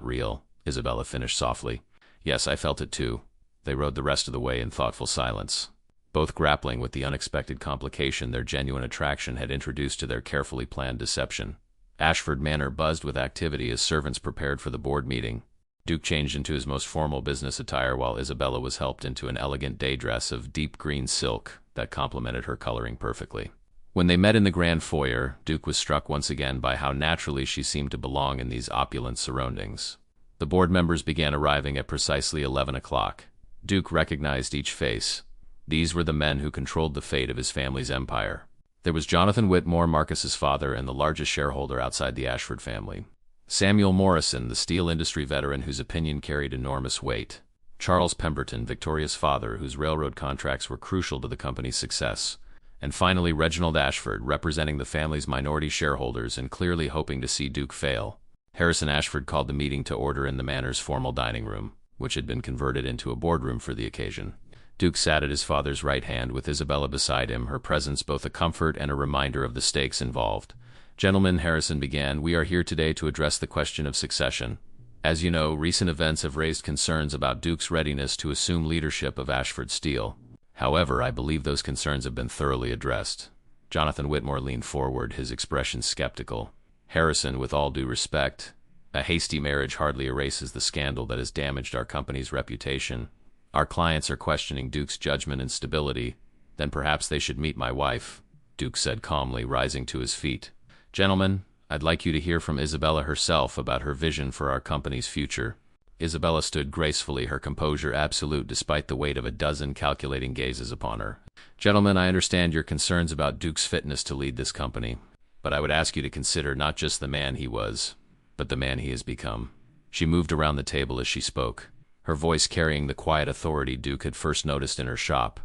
real," Isabella finished softly. "Yes, I felt it too." They rode the rest of the way in thoughtful silence, both grappling with the unexpected complication their genuine attraction had introduced to their carefully planned deception. Ashford Manor buzzed with activity as servants prepared for the board meeting. Duke changed into his most formal business attire while Isabella was helped into an elegant day dress of deep green silk that complemented her coloring perfectly. When they met in the grand foyer, Duke was struck once again by how naturally she seemed to belong in these opulent surroundings. The board members began arriving at precisely 11 o'clock. Duke recognized each face. These were the men who controlled the fate of his family's empire. There was Jonathan Whitmore, Marcus's father and the largest shareholder outside the Ashford family. Samuel Morrison, the steel industry veteran whose opinion carried enormous weight. Charles Pemberton, Victoria's father, whose railroad contracts were crucial to the company's success. And finally, Reginald Ashford, representing the family's minority shareholders and clearly hoping to see Duke fail. Harrison Ashford called the meeting to order in the manor's formal dining room, which had been converted into a boardroom for the occasion. Duke sat at his father's right hand with Isabella beside him, her presence both a comfort and a reminder of the stakes involved. "Gentlemen," Harrison began, "we are here today to address the question of succession. As you know, recent events have raised concerns about Duke's readiness to assume leadership of Ashford Steel. However, I believe those concerns have been thoroughly addressed." Jonathan Whitmore leaned forward, his expression skeptical. "Harrison, with all due respect, a hasty marriage hardly erases the scandal that has damaged our company's reputation. Our clients are questioning Duke's judgment and stability. Then perhaps they should meet my wife," Duke said calmly, rising to his feet. "Gentlemen, I'd like you to hear from Isabella herself about her vision for our company's future." Isabella stood gracefully, her composure absolute despite the weight of a dozen calculating gazes upon her. "Gentlemen, I understand your concerns about Duke's fitness to lead this company, but I would ask you to consider not just the man he was, but the man he has become." She moved around the table as she spoke, her voice carrying the quiet authority Duke had first noticed in her shop.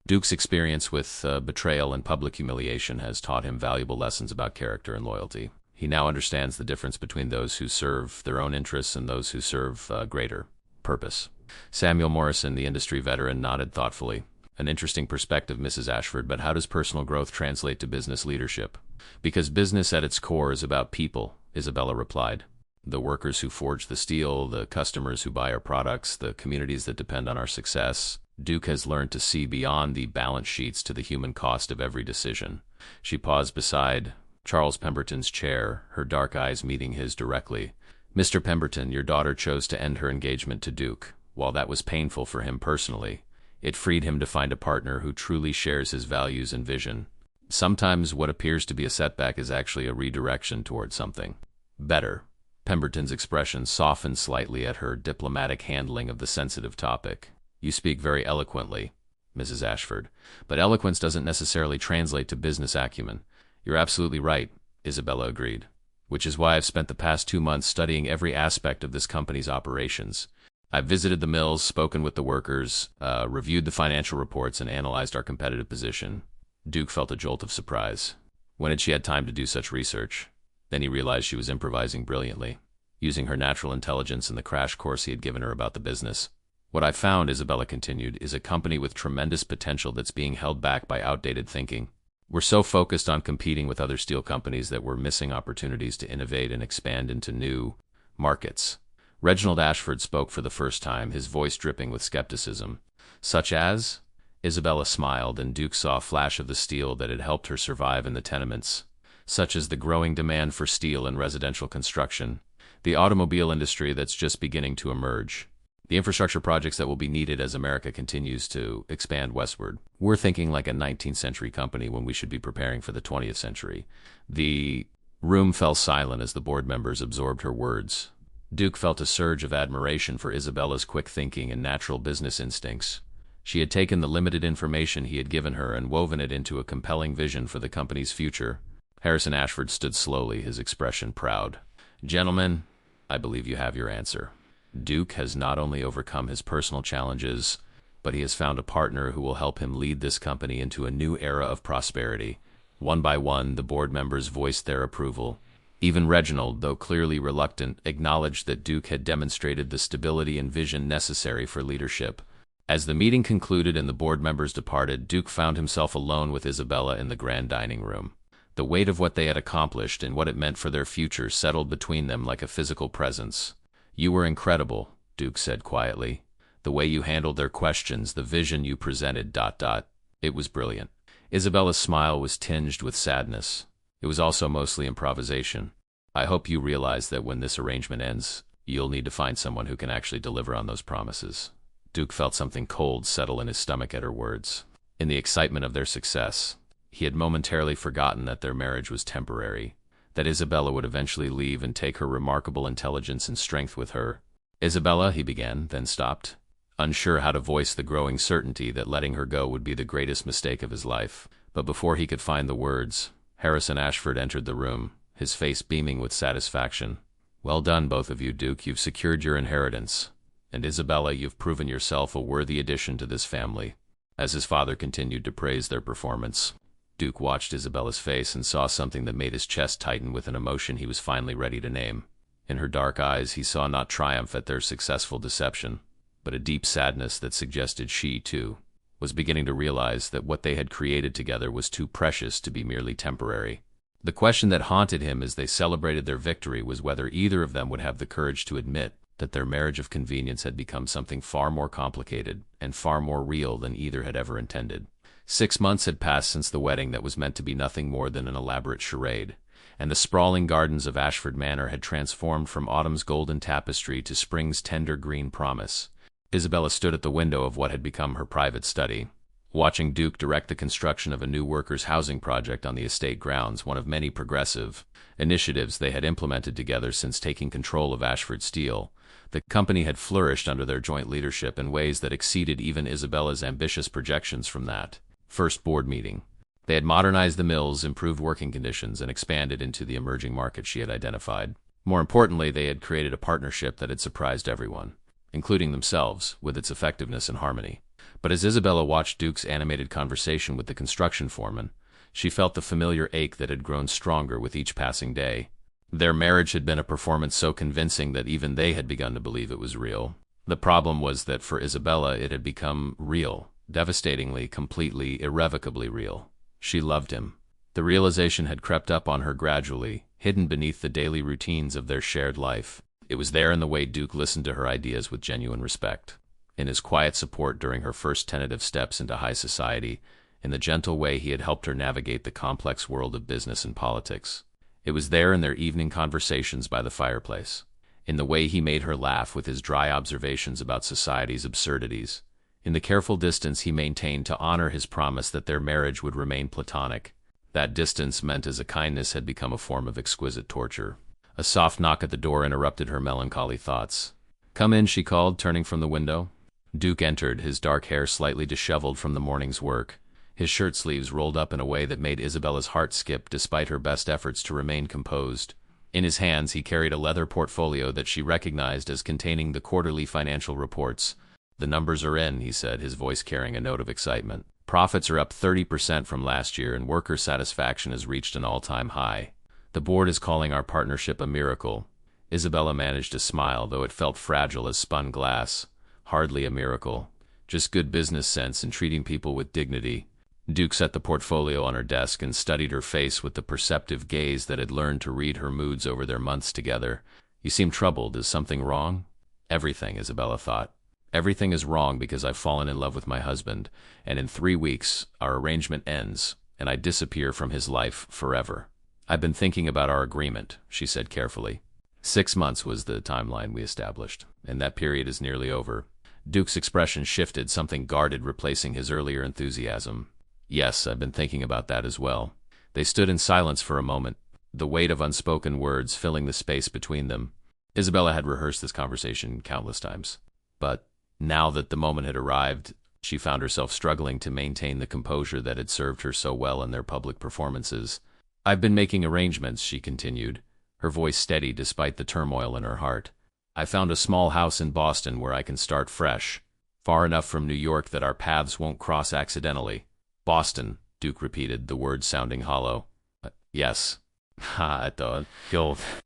Duke's experience with betrayal and public humiliation has taught him valuable lessons about character and loyalty. He now understands the difference between those who serve their own interests and those who serve greater purpose. Samuel Morrison, the industry veteran, nodded thoughtfully. "An interesting perspective, Mrs. Ashford, but how does personal growth translate to business leadership?" "Because business at its core is about people," Isabella replied. "The workers who forge the steel, the customers who buy our products, the communities that depend on our success. Duke has learned to see beyond the balance sheets to the human cost of every decision." She paused beside Charles Pemberton's chair, her dark eyes meeting his directly. "Mr. Pemberton, your daughter chose to end her engagement to Duke. While that was painful for him personally, it freed him to find a partner who truly shares his values and vision. Sometimes what appears to be a setback is actually a redirection toward something better." Pemberton's expression softened slightly at her diplomatic handling of the sensitive topic. "You speak very eloquently, Mrs. Ashford, but eloquence doesn't necessarily translate to business acumen." "You're absolutely right," Isabella agreed, "which is why I've spent the past 2 months studying every aspect of this company's operations. I've visited the mills, spoken with the workers, reviewed the financial reports, and analyzed our competitive position. Duke felt a jolt of surprise. When had she had time to do such research? Then he realized she was improvising brilliantly, using her natural intelligence and the crash course he had given her about the business. What I found, Isabella continued, is a company with tremendous potential that's being held back by outdated thinking. We're so focused on competing with other steel companies that we're missing opportunities to innovate and expand into new markets. Reginald Ashford spoke for the first time, his voice dripping with skepticism. Such as? Isabella smiled, and Duke saw a flash of the steel that had helped her survive in the tenements. Such as the growing demand for steel in residential construction, the automobile industry that's just beginning to emerge, the infrastructure projects that will be needed as America continues to expand westward. We're thinking like a 19th century company when we should be preparing for the 20th century. The room fell silent as the board members absorbed her words. Duke felt a surge of admiration for Isabella's quick thinking and natural business instincts. She had taken the limited information he had given her and woven it into a compelling vision for the company's future. Harrison Ashford stood slowly, his expression proud. Gentlemen, I believe you have your answer. Duke has not only overcome his personal challenges, but he has found a partner who will help him lead this company into a new era of prosperity. One by one, the board members voiced their approval. Even Reginald, though clearly reluctant, acknowledged that Duke had demonstrated the stability and vision necessary for leadership. As the meeting concluded and the board members departed, Duke found himself alone with Isabella in the grand dining room. The weight of what they had accomplished and what it meant for their future settled between them like a physical presence. You were incredible, Duke said quietly. The way you handled their questions, the vision you presented, ... It was brilliant. Isabella's smile was tinged with sadness. It was also mostly improvisation. I hope you realize that when this arrangement ends, you'll need to find someone who can actually deliver on those promises. Duke felt something cold settle in his stomach at her words. In the excitement of their success, he had momentarily forgotten that their marriage was temporary, that Isabella would eventually leave and take her remarkable intelligence and strength with her. Isabella, he began, then stopped, unsure how to voice the growing certainty that letting her go would be the greatest mistake of his life. But before he could find the words, Harrison Ashford entered the room, his face beaming with satisfaction. Well done, both of you, Duke. You've secured your inheritance. And Isabella, you've proven yourself a worthy addition to this family. As his father continued to praise their performance, Duke watched Isabella's face and saw something that made his chest tighten with an emotion he was finally ready to name. In her dark eyes, he saw not triumph at their successful deception, but a deep sadness that suggested she, too, was beginning to realize that what they had created together was too precious to be merely temporary. The question that haunted him as they celebrated their victory was whether either of them would have the courage to admit that their marriage of convenience had become something far more complicated and far more real than either had ever intended. 6 months had passed since the wedding that was meant to be nothing more than an elaborate charade, and the sprawling gardens of Ashford Manor had transformed from autumn's golden tapestry to spring's tender green promise. Isabella stood at the window of what had become her private study, watching Duke direct the construction of a new workers' housing project on the estate grounds, one of many progressive initiatives they had implemented together since taking control of Ashford Steel. The company had flourished under their joint leadership in ways that exceeded even Isabella's ambitious projections from that first board meeting. They had modernized the mills, improved working conditions, and expanded into the emerging market she had identified. More importantly, they had created a partnership that had surprised everyone, including themselves, with its effectiveness and harmony. But as Isabella watched Duke's animated conversation with the construction foreman, she felt the familiar ache that had grown stronger with each passing day. Their marriage had been a performance so convincing that even they had begun to believe it was real. The problem was that for Isabella it had become real, devastatingly, completely, irrevocably real. She loved him. The realization had crept up on her gradually, hidden beneath the daily routines of their shared life. It was there in the way Duke listened to her ideas with genuine respect, in his quiet support during her first tentative steps into high society, in the gentle way he had helped her navigate the complex world of business and politics. It was there in their evening conversations by the fireplace, in the way he made her laugh with his dry observations about society's absurdities, in the careful distance he maintained to honor his promise that their marriage would remain platonic. That distance, meant as a kindness, had become a form of exquisite torture. A soft knock at the door interrupted her melancholy thoughts. "Come in," she called, turning from the window. Duke entered, his dark hair slightly disheveled from the morning's work, his shirt sleeves rolled up in a way that made Isabella's heart skip despite her best efforts to remain composed. In his hands, he carried a leather portfolio that she recognized as containing the quarterly financial reports. "The numbers are in," he said, his voice carrying a note of excitement. "Profits are up 30% from last year, and worker satisfaction has reached an all-time high. The board is calling our partnership a miracle." Isabella managed to smile, though it felt fragile as spun glass. "Hardly a miracle. Just good business sense and treating people with dignity." Duke set the portfolio on her desk and studied her face with the perceptive gaze that had learned to read her moods over their months together. "You seem troubled. Is something wrong?" "Everything," Isabella thought. "Everything is wrong because I've fallen in love with my husband, and in 3 weeks our arrangement ends, and I disappear from his life forever. I've been thinking about our agreement," she said carefully. 6 months was the timeline we established, and that period is nearly over. Duke's expression shifted, something guarded replacing his earlier enthusiasm. "Yes, I've been thinking about that as well." They stood in silence for a moment, the weight of unspoken words filling the space between them. Isabella had rehearsed this conversation countless times, but now that the moment had arrived, she found herself struggling to maintain the composure that had served her so well in their public performances. "I've been making arrangements," she continued, her voice steady despite the turmoil in her heart. "I found a small house in Boston where I can start fresh, far enough from New York that our paths won't cross accidentally." "Boston," Duke repeated, the words sounding hollow. "Yes." I thought,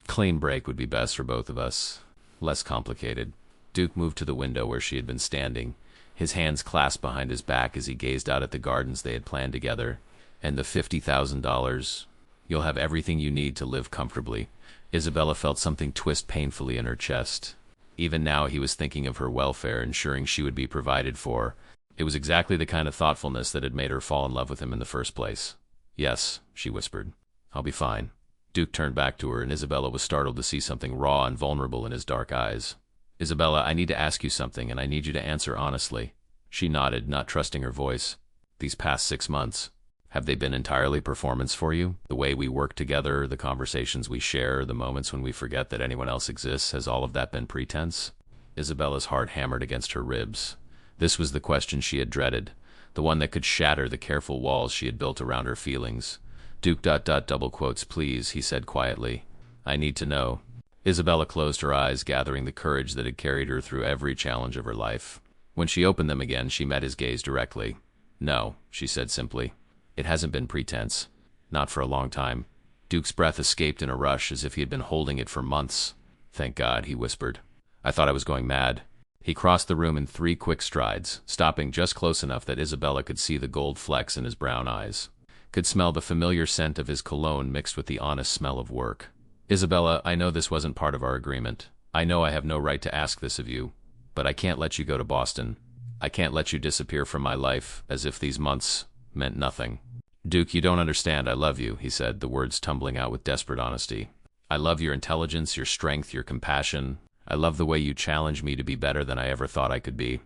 clean break would be best for both of us. Less complicated." Duke moved to the window where she had been standing, his hands clasped behind his back as he gazed out at the gardens they had planned together. "And the $50,000, you'll have everything you need to live comfortably." Isabella felt something twist painfully in her chest. Even now he was thinking of her welfare, ensuring she would be provided for. It was exactly the kind of thoughtfulness that had made her fall in love with him in the first place. "Yes," she whispered. "I'll be fine." Duke turned back to her, and Isabella was startled to see something raw and vulnerable in his dark eyes. "Isabella, I need to ask you something, and I need you to answer honestly." She nodded, not trusting her voice. "These past 6 months, have they been entirely performance for you? The way we work together, the conversations we share, the moments when we forget that anyone else exists, has all of that been pretense?" Isabella's heart hammered against her ribs. This was the question she had dreaded, the one that could shatter the careful walls she had built around her feelings. "Duke ... double quotes, please," he said quietly. "I need to know." Isabella closed her eyes, gathering the courage that had carried her through every challenge of her life. When she opened them again, she met his gaze directly. "No," she said simply. "It hasn't been pretense. Not for a long time." Duke's breath escaped in a rush, as if he had been holding it for months. "Thank God," he whispered. "I thought I was going mad." He crossed the room in 3 quick strides, stopping just close enough that Isabella could see the gold flecks in his brown eyes, could smell the familiar scent of his cologne mixed with the honest smell of work. "Isabella, I know this wasn't part of our agreement. I know I have no right to ask this of you, but I can't let you go to Boston. I can't let you disappear from my life, as if these months meant nothing." "Duke, you don't understand. I love you," he said, the words tumbling out with desperate honesty. "I love your intelligence, your strength, your compassion. I love the way you challenge me to be better than I ever thought I could be.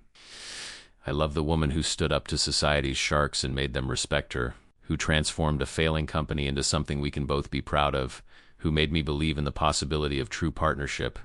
I love the woman who stood up to society's sharks and made them respect her, who transformed a failing company into something we can both be proud of, who made me believe in the possibility of true partnership."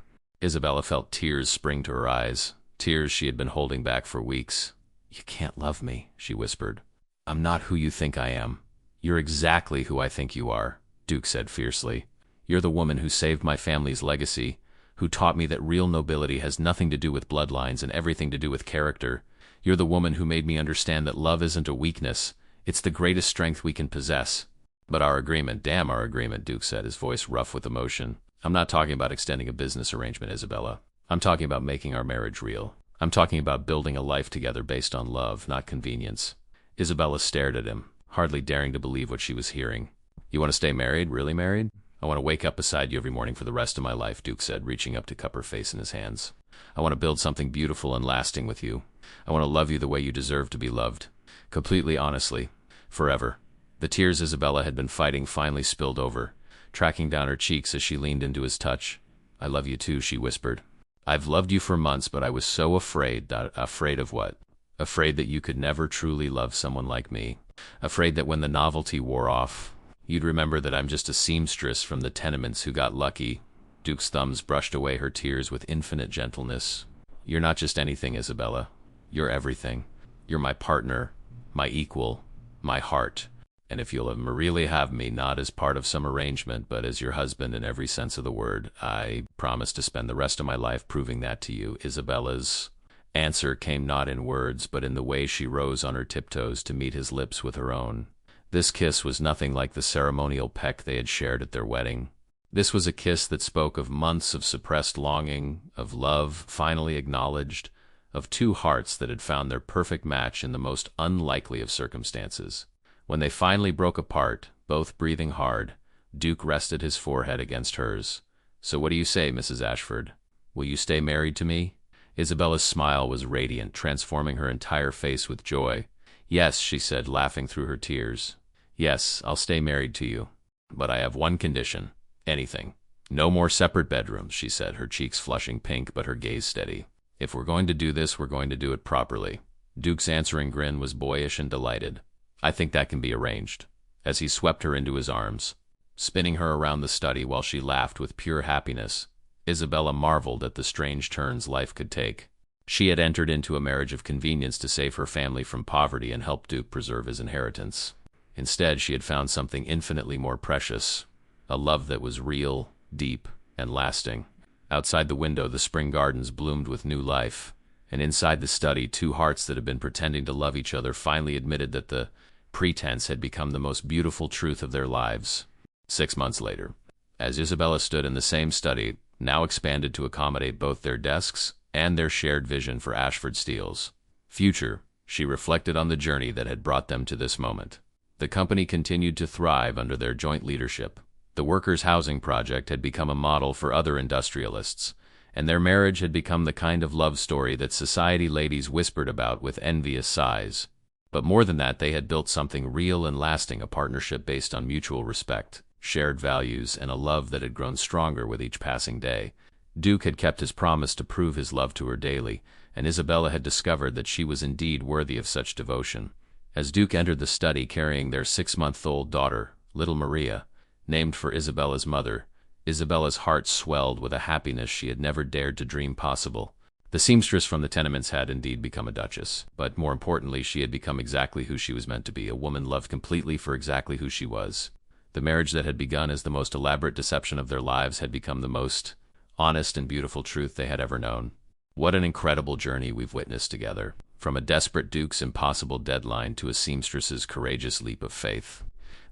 Isabella felt tears spring to her eyes, tears she had been holding back for weeks. "You can't love me," she whispered. "I'm not who you think I am." "You're exactly who I think you are," Duke said fiercely. "You're the woman who saved my family's legacy, who taught me that real nobility has nothing to do with bloodlines and everything to do with character. You're the woman who made me understand that love isn't a weakness, it's the greatest strength we can possess." "But our agreement, damn our agreement," Duke said, his voice rough with emotion. "I'm not talking about extending a business arrangement, Isabella. I'm talking about making our marriage real. I'm talking about building a life together based on love, not convenience." Isabella stared at him, hardly daring to believe what she was hearing. "You want to stay married, really married?" "I want to wake up beside you every morning for the rest of my life," Duke said, reaching up to cup her face in his hands. "I want to build something beautiful and lasting with you. I want to love you the way you deserve to be loved. Completely, honestly. Forever." The tears Isabella had been fighting finally spilled over, tracking down her cheeks as she leaned into his touch. "I love you too," she whispered. "I've loved you for months, but I was so afraid." "Afraid of what?" "Afraid that you could never truly love someone like me. Afraid that when the novelty wore off, you'd remember that I'm just a seamstress from the tenements who got lucky." Duke's thumbs brushed away her tears with infinite gentleness. "You're not just anything, Isabella. You're everything. You're my partner, my equal, my heart." And if you'll really have me, not as part of some arrangement, but as your husband in every sense of the word, I promise to spend the rest of my life proving that to you. Isabella's answer came not in words, but in the way she rose on her tiptoes to meet his lips with her own. This kiss was nothing like the ceremonial peck they had shared at their wedding. This was a kiss that spoke of months of suppressed longing, of love finally acknowledged, of two hearts that had found their perfect match in the most unlikely of circumstances. When they finally broke apart, both breathing hard, Duke rested his forehead against hers. "So what do you say, Mrs. Ashford? Will you stay married to me?" Isabella's smile was radiant, transforming her entire face with joy. "Yes," she said, laughing through her tears. "Yes, I'll stay married to you. But I have one condition. Anything. No more separate bedrooms," she said, her cheeks flushing pink but her gaze steady. "If we're going to do this, we're going to do it properly." Duke's answering grin was boyish and delighted. "I think that can be arranged," as he swept her into his arms, spinning her around the study while she laughed with pure happiness. Isabella marveled at the strange turns life could take. She had entered into a marriage of convenience to save her family from poverty and help Duke preserve his inheritance. Instead, she had found something infinitely more precious, a love that was real, deep, and lasting. Outside the window, the spring gardens bloomed with new life, and inside the study, two hearts that had been pretending to love each other finally admitted that the pretense had become the most beautiful truth of their lives. 6 months later, as Isabella stood in the same study, now expanded to accommodate both their desks and their shared vision for Ashford Steele's future, she reflected on the journey that had brought them to this moment. The company continued to thrive under their joint leadership. The workers' housing project had become a model for other industrialists, and their marriage had become the kind of love story that society ladies whispered about with envious sighs. But more than that, they had built something real and lasting, a partnership based on mutual respect, shared values, and a love that had grown stronger with each passing day. Duke had kept his promise to prove his love to her daily, and Isabella had discovered that she was indeed worthy of such devotion. As Duke entered the study carrying their 6-month-old daughter, little Maria, named for Isabella's mother, Isabella's heart swelled with a happiness she had never dared to dream possible. The seamstress from the tenements had indeed become a duchess, but more importantly, she had become exactly who she was meant to be, a woman loved completely for exactly who she was. The marriage that had begun as the most elaborate deception of their lives had become the most honest and beautiful truth they had ever known. What an incredible journey we've witnessed together, from a desperate Duke's impossible deadline to a seamstress's courageous leap of faith.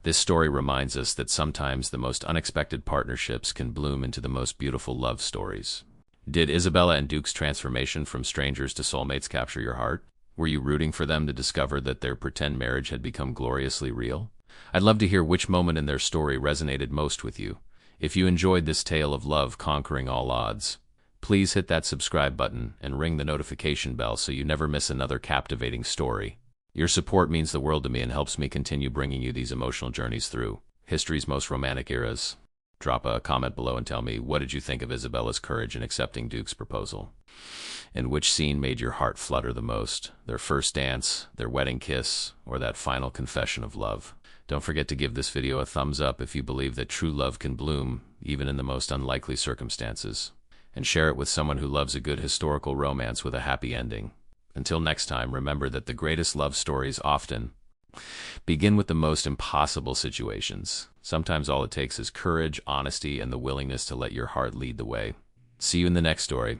This story reminds us that sometimes the most unexpected partnerships can bloom into the most beautiful love stories. Did Isabella and Duke's transformation from strangers to soulmates capture your heart? Were you rooting for them to discover that their pretend marriage had become gloriously real? I'd love to hear which moment in their story resonated most with you. If you enjoyed this tale of love conquering all odds, please hit that subscribe button and ring the notification bell so you never miss another captivating story. Your support means the world to me and helps me continue bringing you these emotional journeys through history's most romantic eras. Drop a comment below and tell me, what did you think of Isabella's courage in accepting Duke's proposal? And which scene made your heart flutter the most? Their first dance, their wedding kiss, or that final confession of love? Don't forget to give this video a thumbs up if you believe that true love can bloom, even in the most unlikely circumstances. And share it with someone who loves a good historical romance with a happy ending. Until next time, remember that the greatest love stories often begin with the most impossible situations. Sometimes all it takes is courage, honesty, and the willingness to let your heart lead the way. See you in the next story.